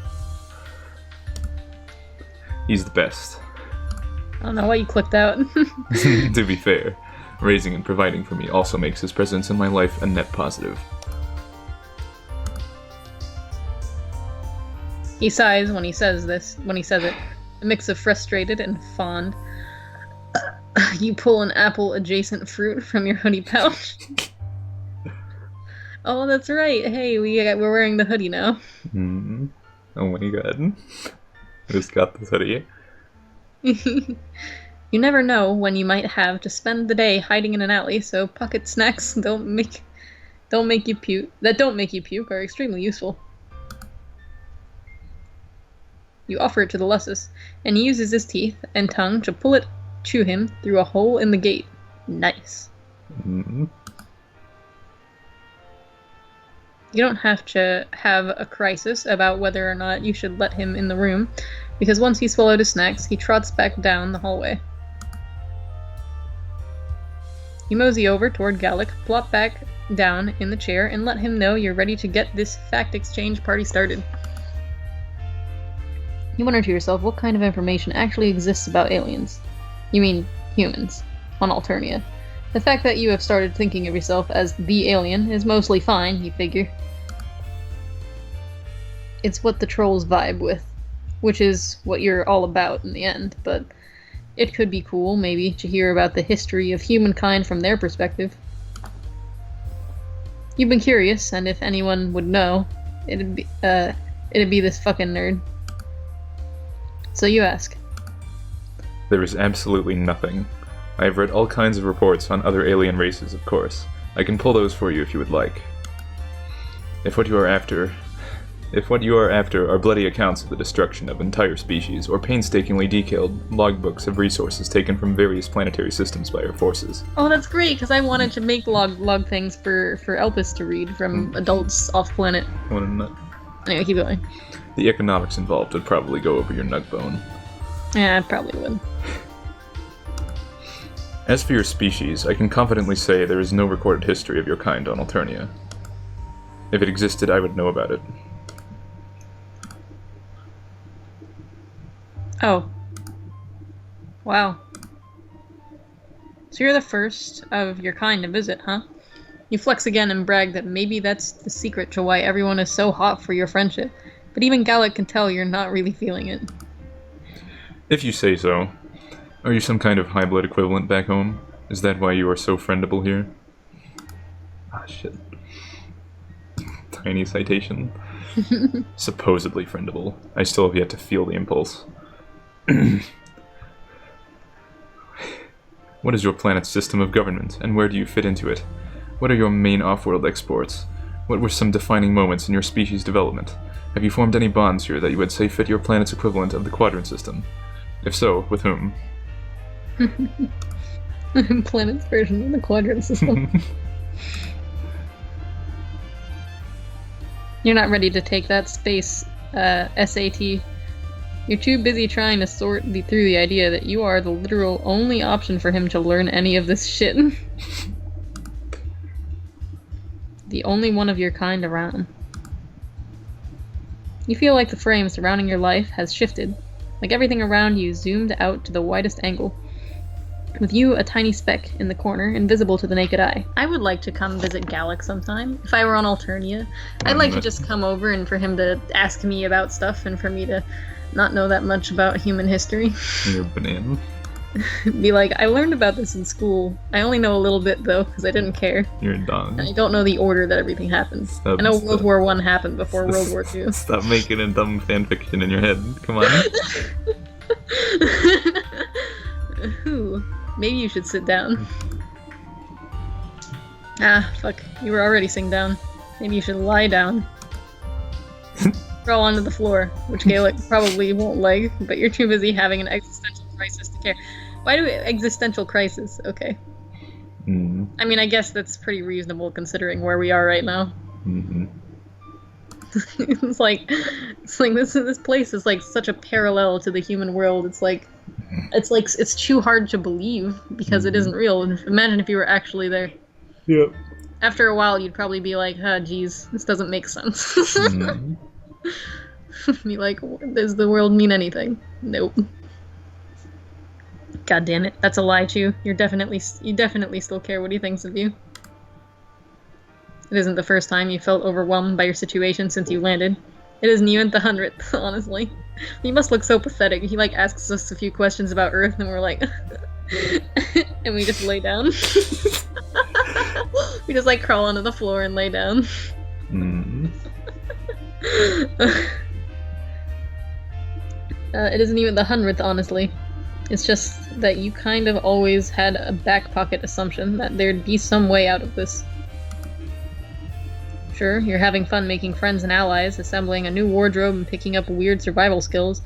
He's the best. I don't know why you clicked out. To be fair, raising and providing for me also makes his presence in my life a net positive. He sighs when he says it. A mix of frustrated and fond. You pull an apple-adjacent fruit from your hoodie pouch. Oh, that's right. Hey, we're wearing the hoodie now. Mm-hmm. Oh my god. I just got this hoodie. You never know when you might have to spend the day hiding in an alley, so pocket snacks don't make you puke are extremely useful. You offer it to the Lussus, and he uses his teeth and tongue to pull it to him through a hole in the gate. Nice. Mm-hmm. You don't have to have a crisis about whether or not you should let him in the room, because once he's swallowed his snacks, he trots back down the hallway. You mosey over toward Galekh, plop back down in the chair, and let him know you're ready to get this fact exchange party started. You wonder to yourself what kind of information actually exists about aliens. You mean humans, on Alternia. The fact that you have started thinking of yourself as the alien is mostly fine, you figure. It's what the trolls vibe with, which is what you're all about in the end, but it could be cool, maybe, to hear about the history of humankind from their perspective. You've been curious, and if anyone would know, it'd be this fucking nerd. So you ask. There is absolutely nothing. I have read all kinds of reports on other alien races, of course. I can pull those for you if you would like. If what you are after are bloody accounts of the destruction of entire species, or painstakingly detailed logbooks of resources taken from various planetary systems by our forces. Oh, that's great, because I wanted to make log things for Elpis to read from adults off-planet. Anyway, keep going. The economics involved would probably go over your nug bone. Yeah, I probably would. As for your species, I can confidently say there is no recorded history of your kind on Alternia. If it existed, I would know about it. Oh. Wow. So you're the first of your kind to visit, huh? You flex again and brag that maybe that's the secret to why everyone is so hot for your friendship. But even Galekh can tell you're not really feeling it. If you say so. Are you some kind of high-blood equivalent back home? Is that why you are so friendable here? Ah, shit. Tiny citation. Supposedly friendable. I still have yet to feel the impulse. What is your planet's system of government, and where do you fit into it? What are your main off-world exports? What were some defining moments in your species' development? Have you formed any bonds here that you would say fit your planet's equivalent of the quadrant system? If so, with whom? Planet's version of the quadrant system. You're not ready to take that space SAT. You're too busy trying to sort through the idea that you are the literal only option for him to learn any of this shit. The only one of your kind around. You feel like the frame surrounding your life has shifted, like everything around you zoomed out to the widest angle, with you a tiny speck in the corner, invisible to the naked eye. I would like to come visit Galekh sometime. If I were on Alternia, I'd like to just come over and for him to ask me about stuff and for me to not know that much about human history. You're a banana. Be like, I learned about this in school. I only know a little bit though, because I didn't care. You're dumb. I don't know the order that everything happens. I know World War I happened before World War II. Stop making a dumb fanfiction in your head. Come on. Ooh, maybe you should sit down. Ah, fuck. You were already sitting down. Maybe you should lie down. Crawl onto the floor, which Galekh probably won't like, but you're too busy having an existential crisis to care. Why do existential crisis? Okay. Mm. I mean, I guess that's pretty reasonable considering where we are right now. Mm-hmm. It's like this place is like such a parallel to the human world. It's too hard to believe because it isn't real. Imagine if you were actually there. Yep. After a while, you'd probably be like, "Ah, geez, this doesn't make sense." Mm-hmm. Be like, does the world mean anything? Nope. God damn it, that's a lie, Chew. You definitely still care what he thinks of you. It isn't the first time you felt overwhelmed by your situation since you landed. It isn't even the 100th, honestly. You must look so pathetic. He like asks us a few questions about Earth, and we're like, and we just lay down. We just like crawl onto the floor and lay down. Mm. It isn't even the 100th, honestly. It's just that you kind of always had a back pocket assumption that there'd be some way out of this. Sure, you're having fun making friends and allies, assembling a new wardrobe and picking up weird survival skills.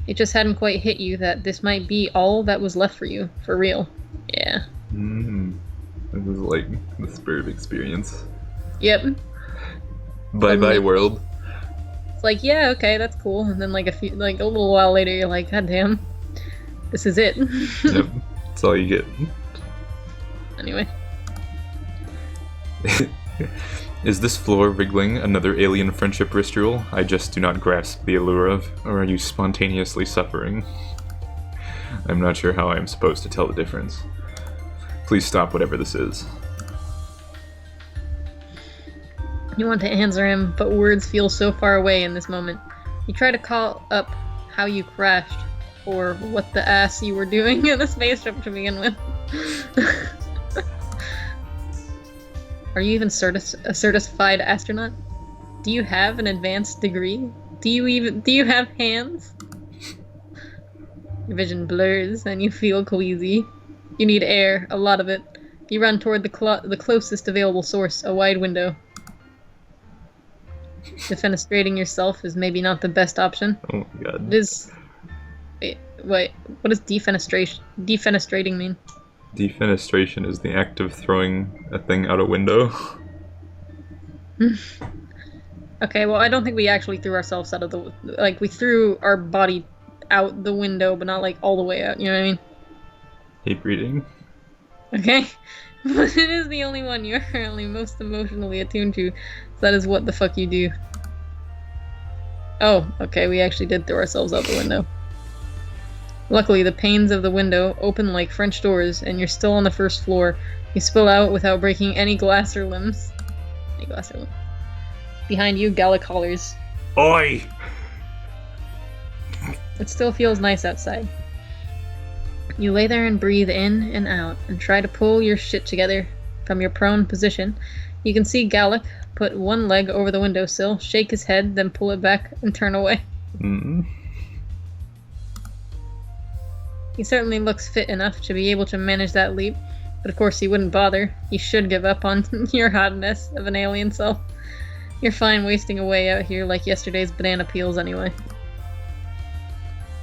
It just hadn't quite hit you that this might be all that was left for you, for real. Yeah. It was like the spirit of experience. Yep. Bye-bye world. It's like, yeah, okay, that's cool. And then like a little while later, you're like, God damn, this is it. Yep, that's all you get. Anyway. Is this floor wriggling another alien friendship ritual I just do not grasp the allure of, or are you spontaneously suffering? I'm not sure how I am supposed to tell the difference. Please stop whatever this is. You want to answer him, but words feel so far away in this moment. You try to call up how you crashed, or what the ass you were doing in the spaceship to begin with. Are you even a certified astronaut? Do you have an advanced degree? Do you have hands? Your vision blurs and you feel queasy. You need air, a lot of it. You run toward the closest available source, a wide window. Defenestrating yourself is maybe not the best option. Oh my god. It is... Wait, what does defenestrating mean? Defenestration is the act of throwing a thing out a window. Okay, well, I don't think we actually threw ourselves out of the... Like, we threw our body out the window, but not, like, all the way out, you know what I mean? Hate reading. Okay? But it is the only one you're apparently most emotionally attuned to, so that is what the fuck you do. Oh, okay, we actually did throw ourselves out the window. Luckily, the panes of the window open like French doors, and you're still on the first floor. You spill out without breaking any glass or limbs. Behind you, Galekh hollers. Oi! It still feels nice outside. You lay there and breathe in and out, and try to pull your shit together. From your prone position, you can see Galekh put one leg over the windowsill, shake his head, then pull it back and turn away. Mm-hmm. He certainly looks fit enough to be able to manage that leap, but of course he wouldn't bother. He should give up on your hotness of an alien self. You're fine wasting away out here like yesterday's banana peels anyway.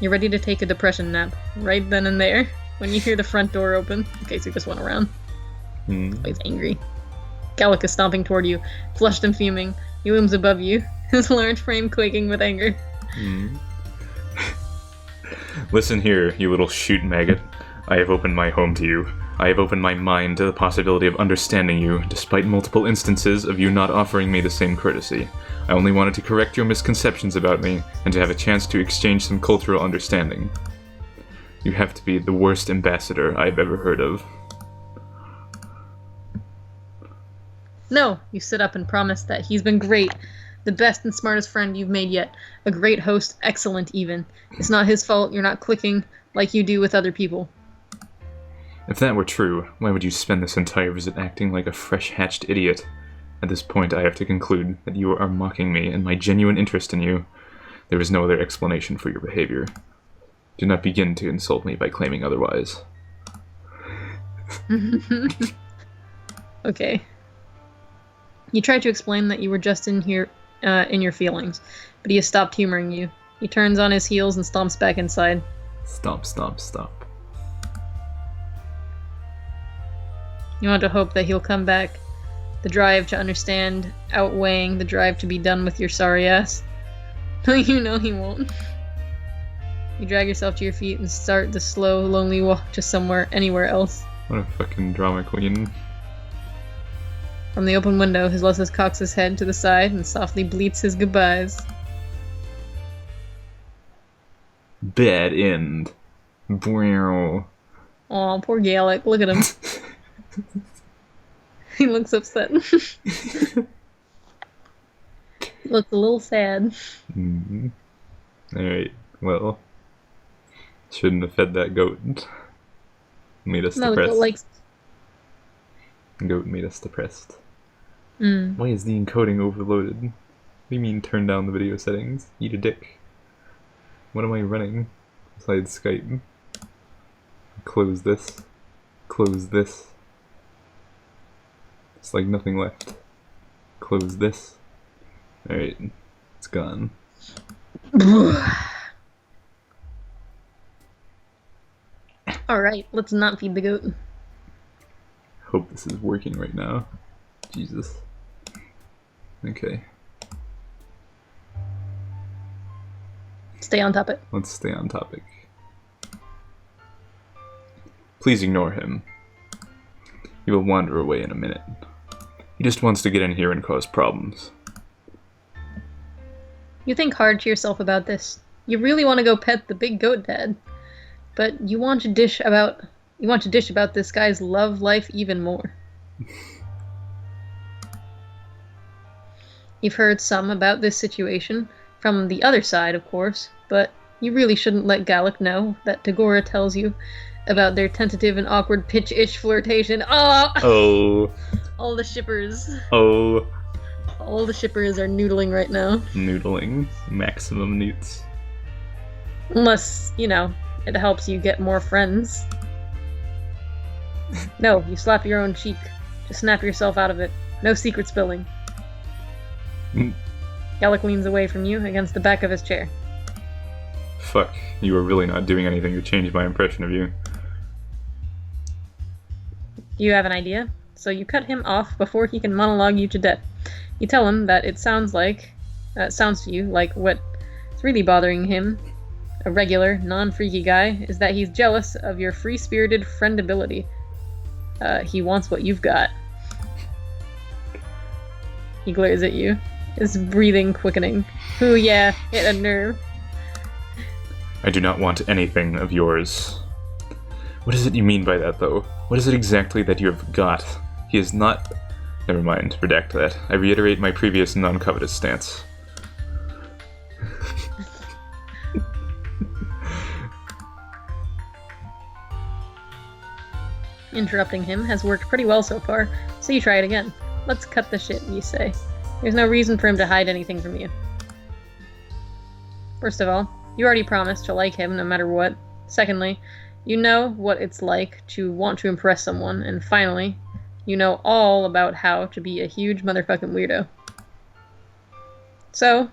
You're ready to take a depression nap, right then and there, when you hear the front door open. Okay, so he just went around. Oh, he's angry. Galekh is stomping toward you, flushed and fuming. He looms above you, his large frame quaking with anger. Listen here, you little shoot maggot. I have opened my home to you. I have opened my mind to the possibility of understanding you, despite multiple instances of you not offering me the same courtesy. I only wanted to correct your misconceptions about me, and to have a chance to exchange some cultural understanding. You have to be the worst ambassador I've ever heard of. No, you sit up and promise that he's been great. The best and smartest friend you've made yet. A great host, excellent even. It's not his fault you're not clicking like you do with other people. If that were true, why would you spend this entire visit acting like a fresh-hatched idiot? At this point, I have to conclude that you are mocking me and my genuine interest in you. There is no other explanation for your behavior. Do not begin to insult me by claiming otherwise. Okay. You tried to explain that you were just in here, in your feelings, but he has stopped humoring you. He turns on his heels and stomps back inside. Stomp, stomp, stomp. You want to hope that he'll come back. The drive to understand outweighing the drive to be done with your sorry ass. You know he won't. You drag yourself to your feet and start the slow, lonely walk to anywhere else. What a fucking drama queen. From the open window, his Lessus cocks his head to the side and softly bleats his goodbyes. Bad end. Brow. Aw, poor Galekh. Look at him. He looks upset. Looks a little sad. Mm-hmm. Alright, well. Shouldn't have fed that goat. Made us depressed. Goat likes... Goat made us depressed. Mm. Why is the encoding overloaded? What do you mean turn down the video settings? Eat a dick. What am I running? Besides Skype. Close this. Close this. It's like nothing left. Close this. Alright. It's gone. Alright, let's not feed the goat. Hope this is working right now. Jesus. Okay. Stay on topic. Let's stay on topic. Please ignore him. He will wander away in a minute. He just wants to get in here and cause problems. You think hard to yourself about this. You really want to go pet the big goat dad. But you want to dish about this guy's love life even more. You've heard some about this situation, from the other side, of course, but you really shouldn't let Galekh know that Tagora tells you about their tentative and awkward pitch-ish flirtation. Oh! All the shippers. Oh! All the shippers are noodling right now. Noodling. Maximum newts. Unless, you know, it helps you get more friends. No, you slap your own cheek. Just snap yourself out of it. No secret spilling. Galekh leans away from you against the back of his chair. Fuck, you are really not doing anything to change my impression of you. You have an idea? So you cut him off before he can monologue you to death. You tell him that it sounds to you like what's really bothering him, a regular, non-freaky guy, is that he's jealous of your free-spirited friendability. He wants what you've got. He glares at you, his breathing quickening. Ooh, yeah, hit a nerve. I do not want anything of yours. What is it you mean by that, though? What is it exactly that you have got? He is not... Never mind, redact that. I reiterate my previous non-covetous stance. Interrupting him has worked pretty well so far, so you try it again. Let's cut the shit, you say. There's no reason for him to hide anything from you. First of all, you already promised to like him no matter what. Secondly, you know what it's like to want to impress someone. And finally, you know all about how to be a huge motherfucking weirdo. So,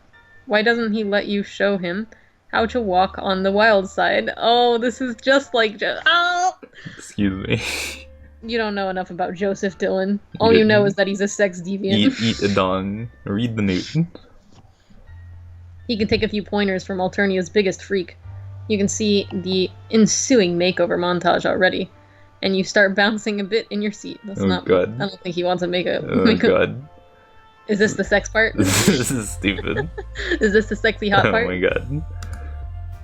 why doesn't he let you show him how to walk on the wild side? Oh, this is just like... Oh! Excuse me. You don't know enough about Joseph Dillon. All you know is that he's a sex deviant. Eat a dong. Read the Newton. He can take a few pointers from Alternia's biggest freak. You can see the ensuing makeover montage already. And you start bouncing a bit in your seat. That's not God. I don't think he wants to make a... Oh, God. Is this the sex part? This is stupid. Is this the sexy hot part? Oh my God.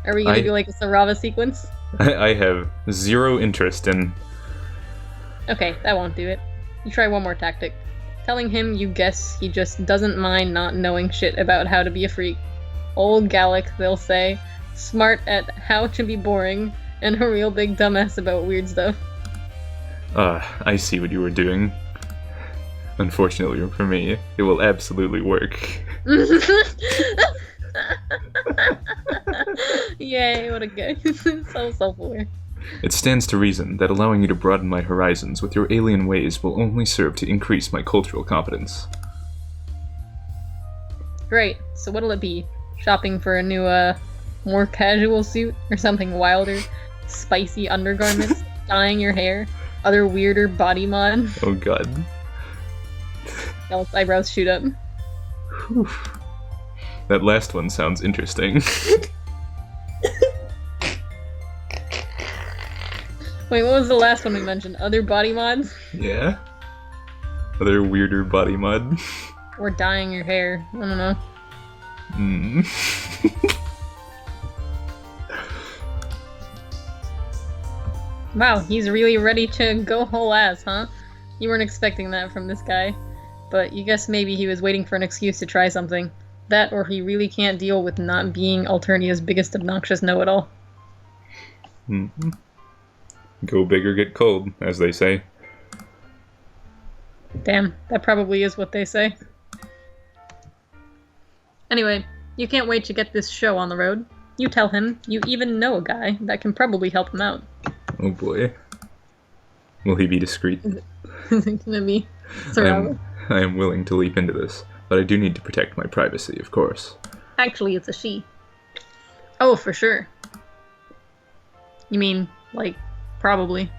Are we gonna do like a Sarava sequence? I have zero interest in... Okay, that won't do it. You try one more tactic. Telling him you guess he just doesn't mind not knowing shit about how to be a freak. Old Galekh, they'll say. Smart at how to be boring, and a real big dumbass about weird stuff. I see what you were doing. Unfortunately for me, it will absolutely work. Yay, what a guy. So self-aware. It stands to reason that allowing you to broaden my horizons with your alien ways will only serve to increase my cultural competence. Great. So what'll it be? Shopping for a new, more casual suit? Or something wilder? Spicy undergarments? Dyeing your hair? Other weirder body mod? Oh god. Gal's eyebrows shoot up. Whew. That last one sounds interesting. Wait, what was the last one we mentioned? Other body mods? Yeah? Other weirder body mod? Or dyeing your hair. I don't know. Wow, he's really ready to go whole ass, huh? You weren't expecting that from this guy. But you guess maybe he was waiting for an excuse to try something. That, or he really can't deal with not being Alternia's biggest obnoxious know-it-all. Go big or get cold, as they say. Damn, that probably is what they say. Anyway, you can't wait to get this show on the road. You tell him you even know a guy that can probably help him out. Oh boy. Will he be discreet? Is it gonna be surrounded? I am willing to leap into this, but I do need to protect my privacy, of course. Actually, it's a she. Oh, for sure. You mean, like, probably.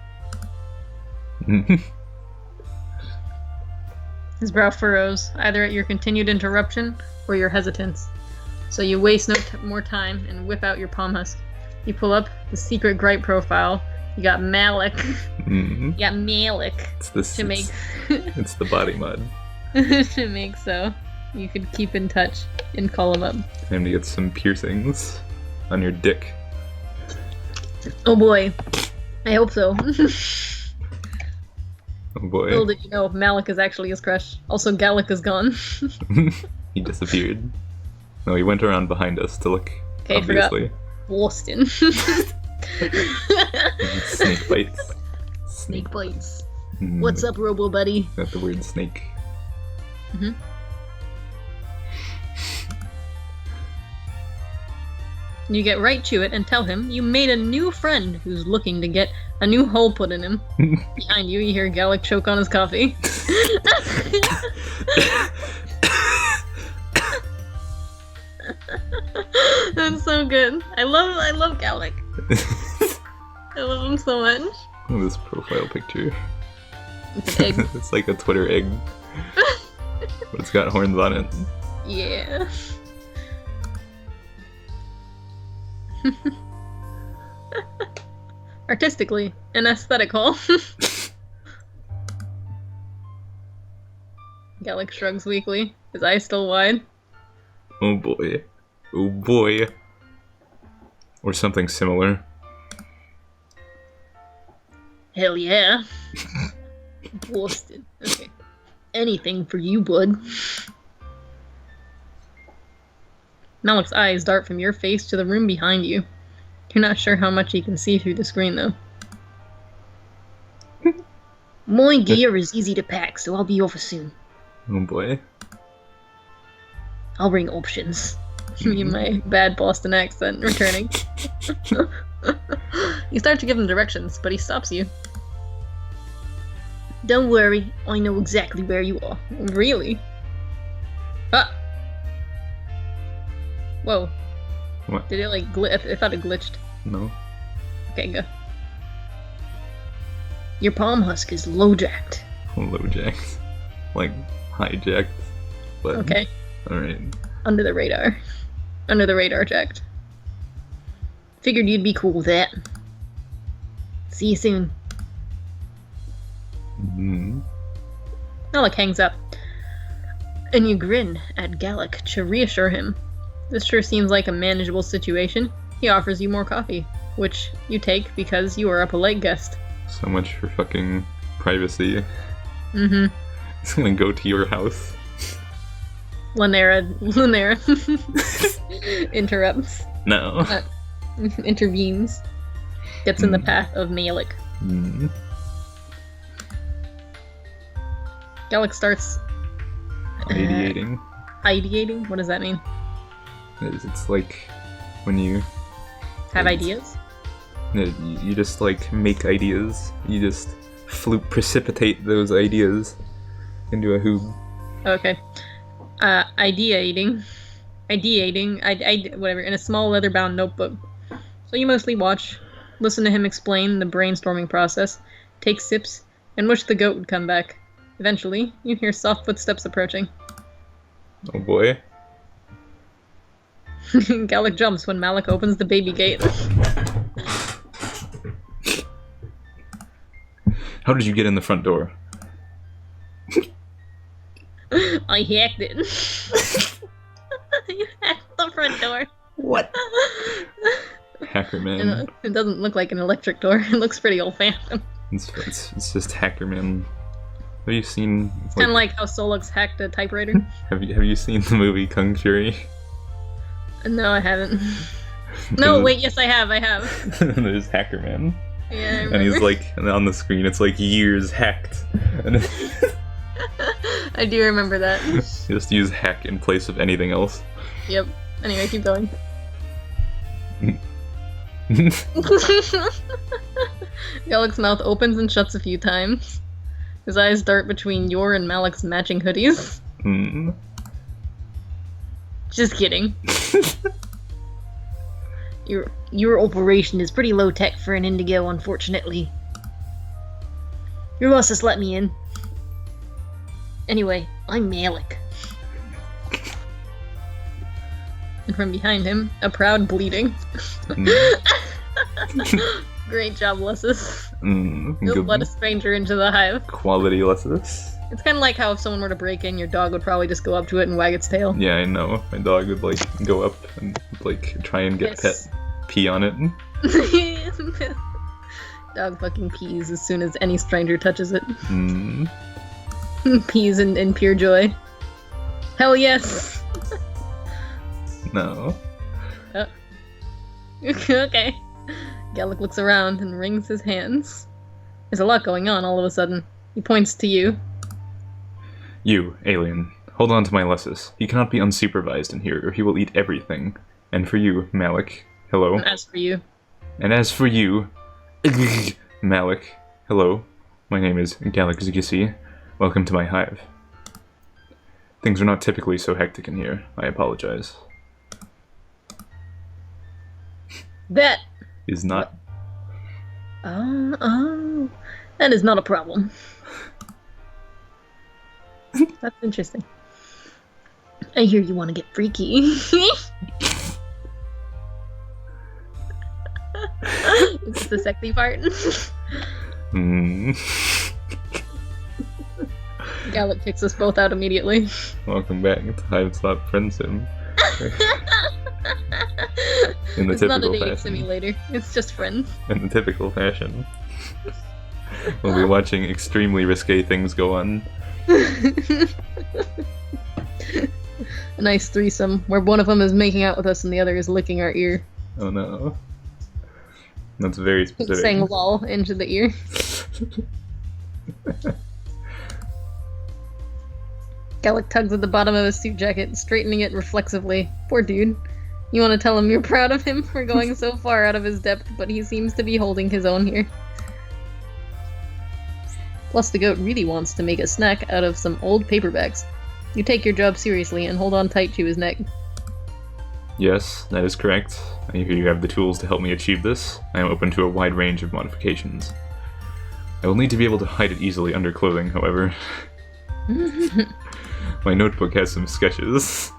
His brow furrows, either at your continued interruption or your hesitance. So you waste no more time and whip out your palm husk. You pull up the secret gripe profile. You got Malik. You got Malik. It's the body mod. To make so you could keep in touch and call him up. Time to get some piercings on your dick. Oh boy. I hope so. Oh boy. Little did you know, Malik is actually his crush. Also, Galekh is gone. He disappeared. No, he went around behind us to look, okay, obviously. Boston. Snake bites. Snake bites. What's up, Robo Buddy? Got the word snake. You get right to it and tell him you made a new friend who's looking to get a new hole put in him. Behind you, you hear Galekh choke on his coffee. That's so good. I love Galekh. I love him so much. Look at this profile picture. It's an egg. It's like a Twitter egg. But it's got horns on it. Yeah. Artistically, an aesthetic hole. Galekh shrugs weakly, his eyes still wide. Oh boy. Oh boy. Or something similar. Hell yeah. Boston. Okay. Anything for you, bud. Malik's eyes dart from your face to the room behind you. You're not sure how much he can see through the screen, though. My gear is easy to pack, so I'll be over soon. Oh boy. I'll bring options. Me and my bad Boston accent returning. You start to give him directions, but he stops you. Don't worry, I know exactly where you are. Really? Ah! Whoa. What? Did it like glitch? I thought it glitched. No. Okay, go. Your palm husk is low-jacked. Low-jacked. Like, hijacked. But, okay. Alright. Under the radar. Under the radar jacked. Figured you'd be cool with that. See you soon. Malik hangs up. And you grin at Galekh to reassure him. This sure seems like a manageable situation. He offers you more coffee, which you take because you are a polite guest. So much for fucking privacy. Mm-hmm. He's gonna go to your house. Lanera interrupts. No. Intervenes. Gets in the path of Malik. Galekh starts... Ideating. Ideating? What does that mean? It's like when you... Have ideas? You just, like, make ideas. You just precipitate those ideas into a hoop. Okay. Ideating, whatever, in a small leather-bound notebook. So you mostly watch, listen to him explain the brainstorming process, take sips, and wish the goat would come back. Eventually, you hear soft footsteps approaching. Oh boy. Galekh jumps when Malik opens the baby gate. How did you get in the front door? I hacked it. You hacked the front door. What? Hacker man. It doesn't look like an electric door. It looks pretty old-fashioned. It's just hacker man. Have you seen? It's kind of like how Solux hacked a typewriter. Have you seen the movie Kung Fury? No, I haven't. No, wait, yes, I have. There's hacker man. Yeah, I remember. And he's like, on the screen, it's like years hacked. And I do remember that. just use hack in place of anything else. Yep. Anyway, keep going. Galekh's mouth opens and shuts a few times. His eyes dart between your and Malik's matching hoodies. Just kidding. Your operation is pretty low tech for an Indigo, unfortunately. Your boss just let me in. Anyway, I'm Malik. And from behind him, a proud bleeding. Great job, Lessus. Don't let a stranger into the hive. Quality Lessus. It's kind of like how if someone were to break in, your dog would probably just go up to it and wag its tail. Yeah, I know. My dog would, like, go up and, like, try and get pee on it. Dog fucking pees as soon as any stranger touches it. Pees in pure joy. Hell yes! No. Oh. Okay. Galekh looks around and wrings his hands. There's a lot going on all of a sudden. He points to you. You, alien, hold on to my Lessus. He cannot be unsupervised in here, or he will eat everything. And for you, Malik, hello. And as for you, Malik, hello. My name is Galekh. Welcome to my hive. Things are not typically so hectic in here. I apologize. That is not. Oh, that is not a problem. That's interesting. I hear you want to get freaky. Is this the sexy part? Galekh kicks us both out immediately. Welcome back to Hiveswap Friendsim. In the it's typical not a dating fashion. Simulator. It's just friends. In the typical fashion. We'll be watching extremely risque things go on. A nice threesome where one of them is making out with us and the other is licking our ear. Oh no. That's very specific. Saying lol into the ear. Galekh tugs at the bottom of his suit jacket, straightening it reflexively. Poor dude. You want to tell him you're proud of him for going so far out of his depth, but he seems to be holding his own here. Plus, the goat really wants to make a snack out of some old paperbacks. You take your job seriously and hold on tight to his neck. Yes, that is correct. I hear you have the tools to help me achieve this. I am open to a wide range of modifications. I will need to be able to hide it easily under clothing, however. My notebook has some sketches.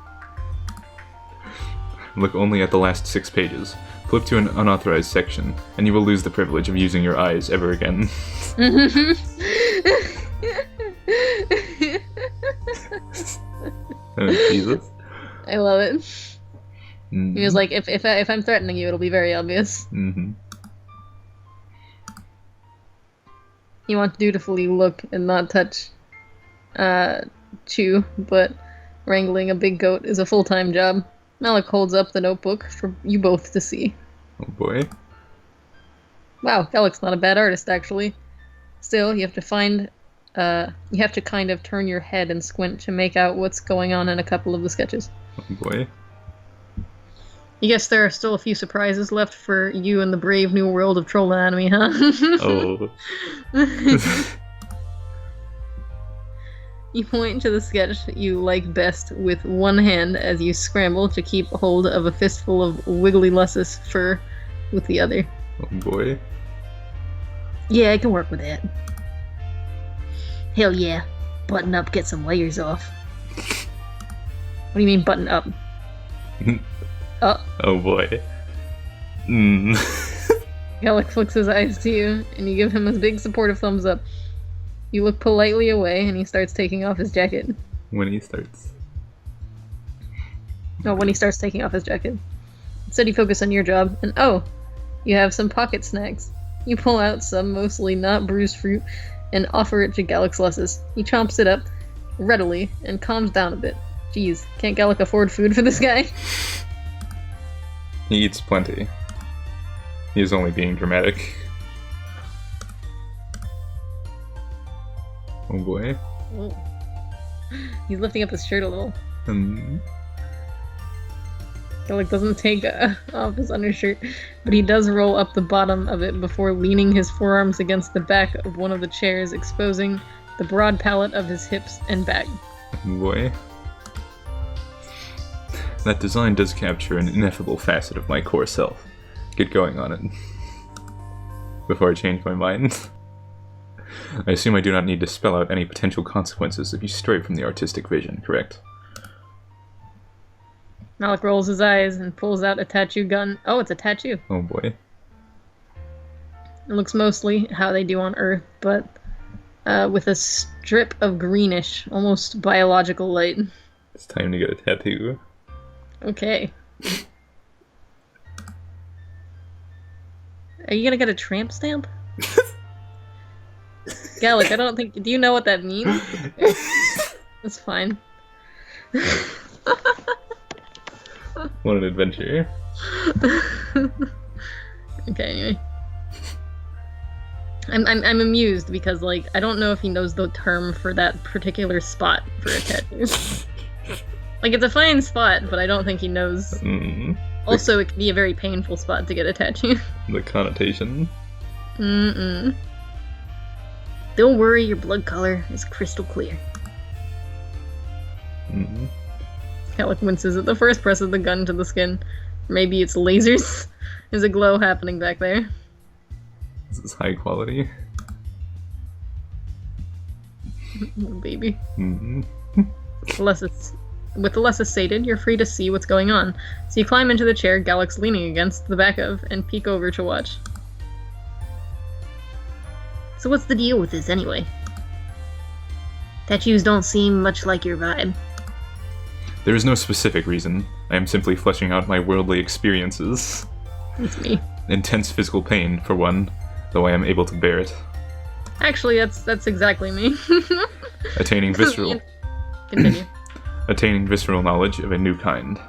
Look only at the last 6 pages. Flip to an unauthorized section, and you will lose the privilege of using your eyes ever again. Oh, Jesus. I love it. He was like, if I'm threatening you, it'll be very obvious. You want to dutifully look and not touch chew, but wrangling a big goat is a full-time job. Malik holds up the notebook for you both to see. Oh boy. Wow, Galekh's not a bad artist, actually. Still, you have to find you have to kind of turn your head and squint to make out what's going on in a couple of the sketches. Oh boy. You guess there are still a few surprises left for you in the brave new world of troll anatomy, huh? Oh. You point to the sketch you like best with one hand as you scramble to keep hold of a fistful of wiggly luscious fur with the other. Oh boy. Yeah, I can work with that. Hell yeah. Button up, get some layers off. What do you mean button up? Oh boy. Mm. Galekh flicks his eyes to you, and you give him a big supportive thumbs up. You look politely away, and he starts taking off his jacket. When he starts. Oh, when he starts taking off his jacket. Instead, you focus on your job, and oh, you have some pocket snacks. You pull out some mostly not bruised fruit and offer it to Galekh's luscious. He chomps it up readily and calms down a bit. Jeez, can't Galekh afford food for this guy? He eats plenty. He is only being dramatic. Oh boy. Oh. He's lifting up his shirt a little. Galekh doesn't take off his undershirt, but he does roll up the bottom of it before leaning his forearms against the back of one of the chairs, exposing the broad palate of his hips and back. Oh boy. That design does capture an ineffable facet of my core self. Get going on it. Before I change my mind. I assume I do not need to spell out any potential consequences if you stray from the artistic vision, correct? Malik rolls his eyes and pulls out a tattoo gun. Oh, it's a tattoo. Oh boy. It looks mostly how they do on Earth, but with a strip of greenish, almost biological light. It's time to get a tattoo. Okay. Are you gonna get a tramp stamp? Galekh, I don't think... Do you know what that means? That's fine. What an adventure. Okay, anyway. I'm amused because, like, I don't know if he knows the term for that particular spot for a tattoo. Like, it's a fine spot, but I don't think he knows. Also, it can be a very painful spot to get a tattoo. The connotation. Don't worry, your blood color is crystal clear. Galekh winces at the first press of the gun to the skin. Maybe it's lasers. There's a glow happening back there. This is high quality. Oh, baby. With the luscious sated, you're free to see what's going on. So you climb into the chair Galekh's leaning against the back of and peek over to watch. So what's the deal with this anyway? Tattoos don't seem much like your vibe. There is no specific reason. I am simply fleshing out my worldly experiences. It's me. Intense physical pain, for one, though I am able to bear it. Actually, that's exactly me. Attaining visceral... Continue. Attaining visceral knowledge of a new kind.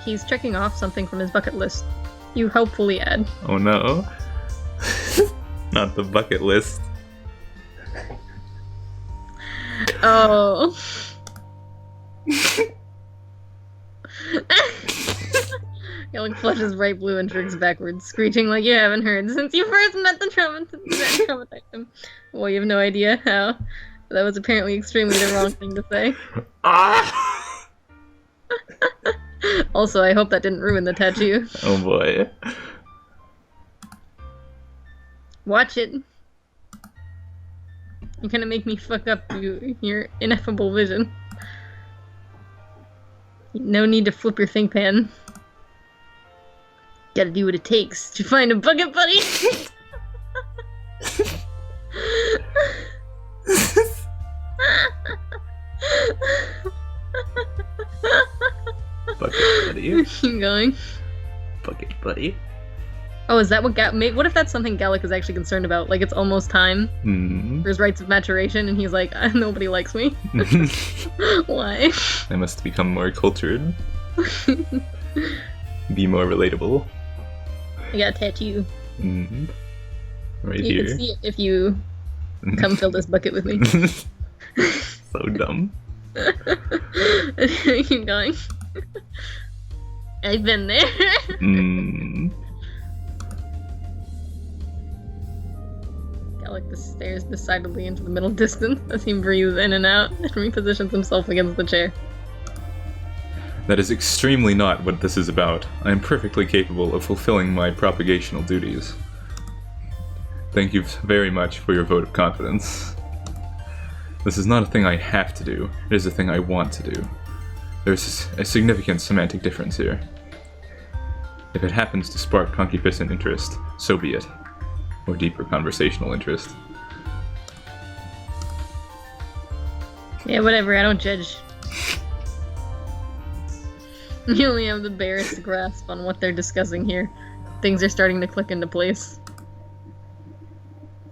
He's checking off something from his bucket list. You hopefully add. Oh no. Not the bucket list. Oh. Galekh flushes bright blue and jerks backwards, screeching like you haven't heard since you first met the traumatized him. Well, you have no idea how. That was apparently extremely the wrong thing to say. Also, I hope that didn't ruin the tattoo. Oh boy. Watch it. You're gonna make me fuck up your ineffable vision. No need to flip your think pan. Gotta do what it takes to find a bucket buddy. Bucket buddy. Keep going. Bucket buddy. Oh, is that what what if that's something Galekh is actually concerned about? Like, it's almost time for his rites of maturation, and he's like, nobody likes me. Why? I must become more cultured. Be more relatable. I got a tattoo. Right you here. You can see it if you come fill this bucket with me. So dumb. Keep going. I've been there. Galekh stares decidedly into the middle distance as he breathes in and out and repositions himself against the chair. That is extremely not what this is about. I am perfectly capable of fulfilling my propagational duties. Thank you very much for your vote of confidence. This is not a thing I have to do, it is a thing I want to do. There's a significant semantic difference here. If it happens to spark concupiscent interest, so be it. Or deeper conversational interest. Yeah, whatever, I don't judge. You only have the barest grasp on what they're discussing here. Things are starting to click into place.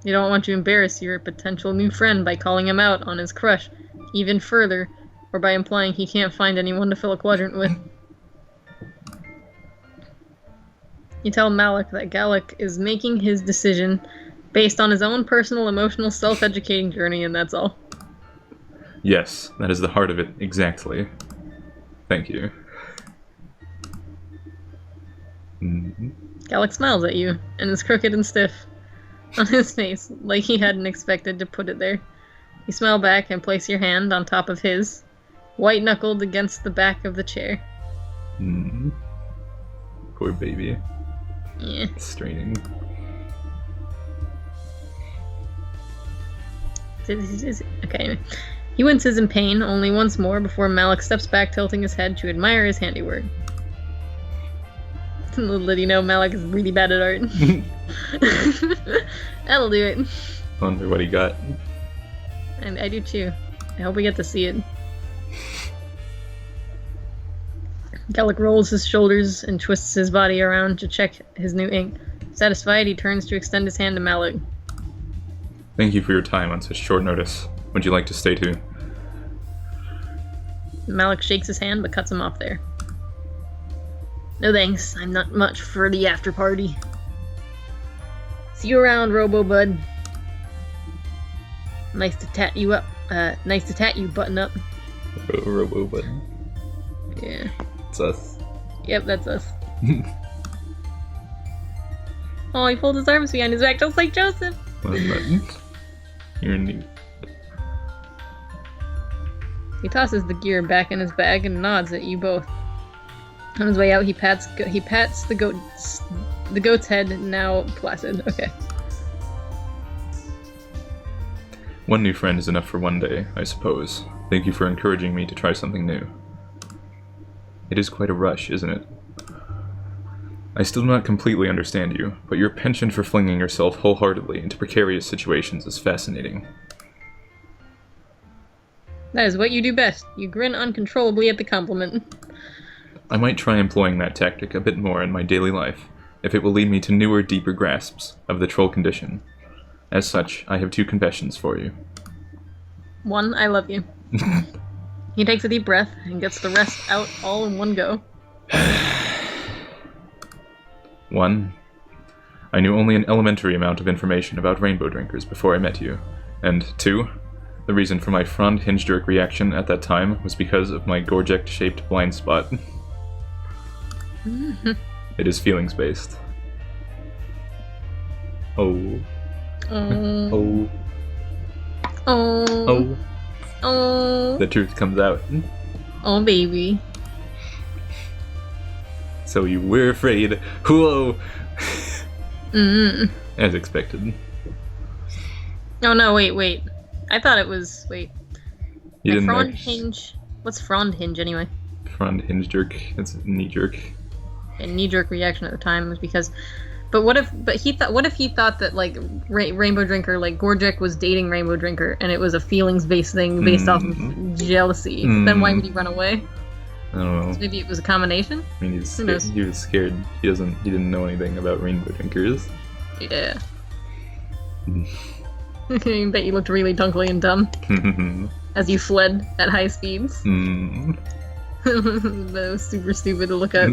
You don't want to embarrass your potential new friend by calling him out on his crush, even further, or by implying he can't find anyone to fill a quadrant with. You tell Malik that Galekh is making his decision based on his own personal emotional self-educating journey, and that's all. Yes, that is the heart of it, exactly. Thank you. Galekh smiles at you, and is crooked and stiff on his face, like he hadn't expected to put it there. You smile back and place your hand on top of his, white-knuckled against the back of the chair. Poor baby. Yeah. Straining. Okay. He winces in pain only once more before Malik steps back, tilting his head to admire his handiwork. Little did you know, Malik is really bad at art. That'll do it. Wonder what he got. And I do too. I hope we get to see it. Galekh rolls his shoulders and twists his body around to check his new ink. Satisfied, he turns to extend his hand to Malik. Thank you for your time on such short notice. Would you like to stay too? Malik shakes his hand but cuts him off there. No thanks, I'm not much for the after party. See you around, Robo-Bud. Nice to tat you up. Nice to tat you, button up. Robo-Bud. Yeah. It's us. Yep, that's us. Oh, he pulled his arms behind his back just like Joseph. You're neat. He tosses the gear back in his bag and nods at you both. On his way out, he pats the goat's head, now placid. Okay. One new friend is enough for one day, I suppose. Thank you for encouraging me to try something new. It is quite a rush, isn't it? I still do not completely understand you, but your penchant for flinging yourself wholeheartedly into precarious situations is fascinating. That is what you do best. You grin uncontrollably at the compliment. I might try employing that tactic a bit more in my daily life, if it will lead me to newer, deeper grasps of the troll condition. As such, I have two confessions for you. One, I love you. He takes a deep breath and gets the rest out all in one go. 1. I knew only an elementary amount of information about rainbow drinkers before I met you. And 2. The reason for my frond hinge jerk reaction at that time was because of my Gorject-shaped blind spot. It is feelings-based. Oh. Oh. Oh. Oh. The truth comes out. Oh, baby. So you were afraid. Whoa! As expected. Oh no, wait. I thought it was, wait. You didn't frond hinge. What's frond hinge anyway? Frond hinge jerk. It's knee jerk. A knee-jerk reaction at the time was because, what if he thought that like Rainbow Drinker, like Gorjek was dating Rainbow Drinker, and it was a feelings-based thing based off of jealousy? Then why would he run away? I don't know. So maybe it was a combination. I mean, he was scared. He didn't know anything about Rainbow Drinkers. Yeah. I bet you looked really dunkly and dumb as you fled at high speeds. That was super stupid to look at.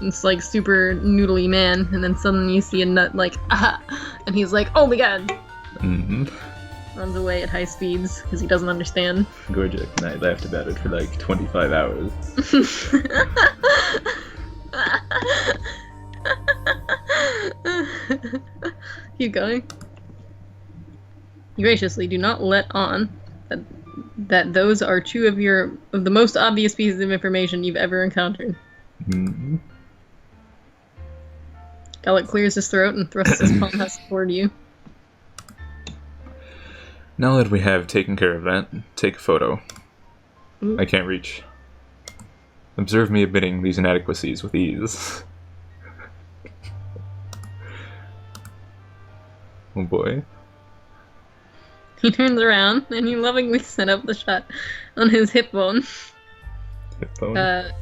It's like super noodly man, and then suddenly you see a nut like, aha! And he's like, oh my god! Mm-hmm. Runs away at high speeds, because he doesn't understand. Gorgic and I laughed about it for like 25 hours. Keep going. You graciously do not let on that those are two of the most obvious pieces of information you've ever encountered. Mm-hmm. Galekh clears his throat and thrusts his palm husk toward you. Now that we have taken care of that, take a photo. Ooh. I can't reach. Observe me admitting these inadequacies with ease. Oh boy. He turns around and you lovingly set up the shot on his hip bone. Hip bone?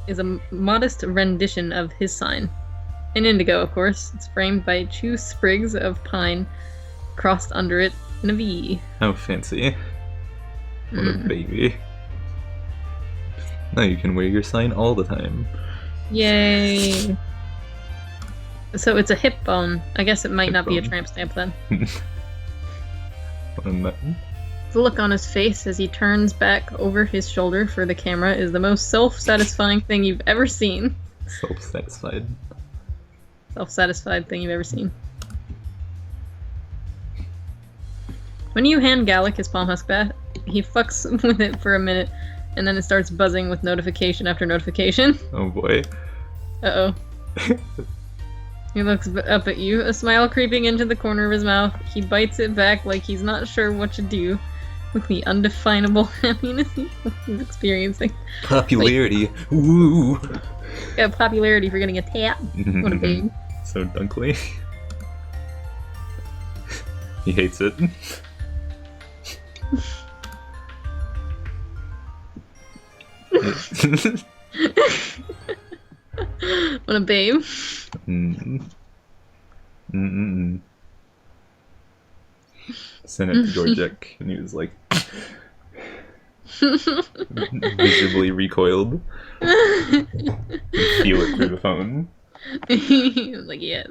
Is a modest rendition of his sign. In indigo, of course. It's framed by 2 sprigs of pine crossed under it in a V. How fancy. What a baby. Now you can wear your sign all the time. Yay! So it's a hip bone. I guess it might Hip not be a bone. tramp stamp then. And that, The look on his face as he turns back over his shoulder for the camera is the most self-satisfying thing you've ever seen. self-satisfied. Self-satisfied thing you've ever seen. When you hand Galekh his palm husk bat, he fucks with it for a minute, and then it starts buzzing with notification after notification. Oh boy. Uh-oh. He looks up at you, a smile creeping into the corner of his mouth. He bites it back like he's not sure what to do with the undefinable happiness he's experiencing. Popularity. Woo! Got popularity for getting a tap. What a babe. So dunkly. He hates it. What a babe. Sent it to Gorgic, and he was like visibly recoiled. You feel it through the phone. He was like, yes.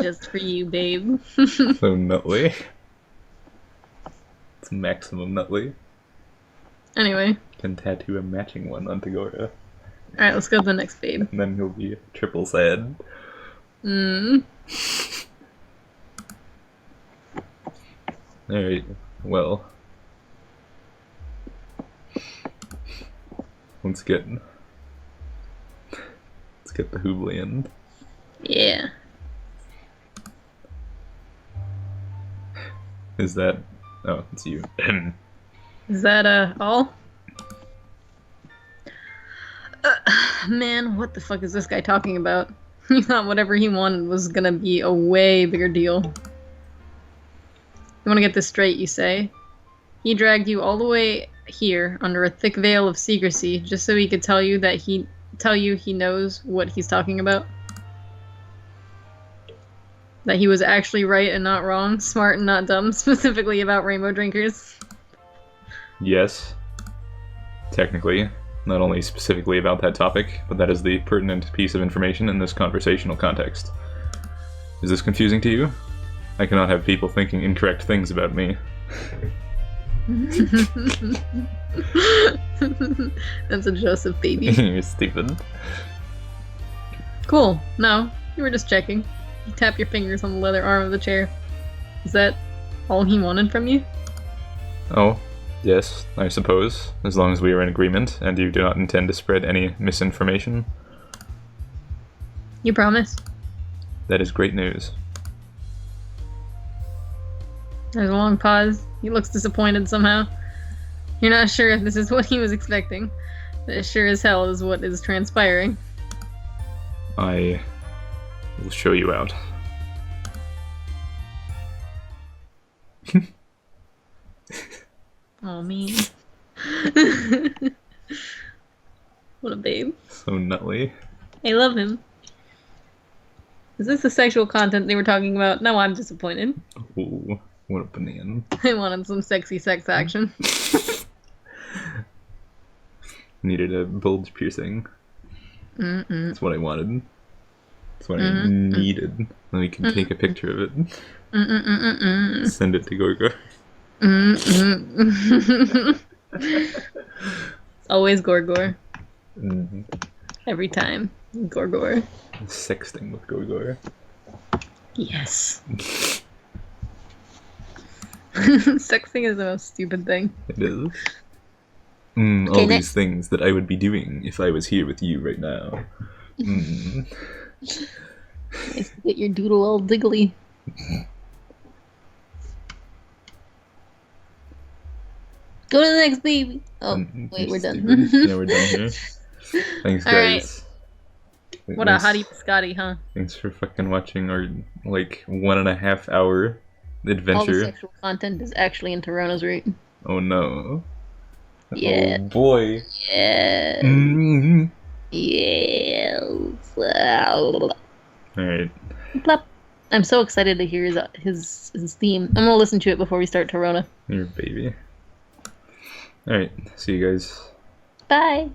Just for you, babe. So nutley. It's maximum nutley. Anyway. Can tattoo a matching one on Tagora. Alright, let's go to the next babe. And then he'll be triple sad. Alright, well. Let's get the Hooblian. Yeah. Is that... Oh, it's you. Is that, all? Man, what the fuck is this guy talking about? He thought whatever he wanted was gonna be a way bigger deal. You wanna get this straight, you say? He dragged you all the way here under a thick veil of secrecy just so he could tell you he knows what he's talking about? That he was actually right and not wrong, smart and not dumb, specifically about rainbow drinkers? Yes. Technically. Not only specifically about that topic, but that is the pertinent piece of information in this conversational context. Is this confusing to you? I cannot have people thinking incorrect things about me. That's a Joseph baby. You're stupid. Cool. No, you were just checking. You tap your fingers on the leather arm of the chair. Is that all he wanted from you? Oh, yes, I suppose, as long as we are in agreement, and you do not intend to spread any misinformation. You promise? That is great news. There's a long pause. He looks disappointed somehow. You're not sure if this is what he was expecting, but it sure as hell is what is transpiring. I will show you out. Oh, me. What a babe. So nutley. I love him. Is this the sexual content they were talking about? No, I'm disappointed. Ooh, what a banana. I wanted some sexy sex action. Needed a bulge piercing. That's what I wanted. That's what I needed. Then we can take a picture of it. Send it to Gorgo. Always Gorgor. Every time. Gorgor. Sexting with Gorgo. Yes. Sexting is the most stupid thing. It is. All these things that I would be doing if I was here with you right now. Nice to get your doodle all diggly. Go to the next baby. Oh, wait, we're done. Yeah, we're done here. Thanks, guys. Right. What a hottie Scotty, huh? Thanks for fucking watching our, like, 1.5 hour adventure. All the sexual content is actually in Torona's rate. Oh, no. Yeah. Oh, boy. Yeah. Yes. Alright. Plop. I'm so excited to hear his theme. I'm gonna listen to it before we start Torona. Your baby. Alright, see you guys. Bye.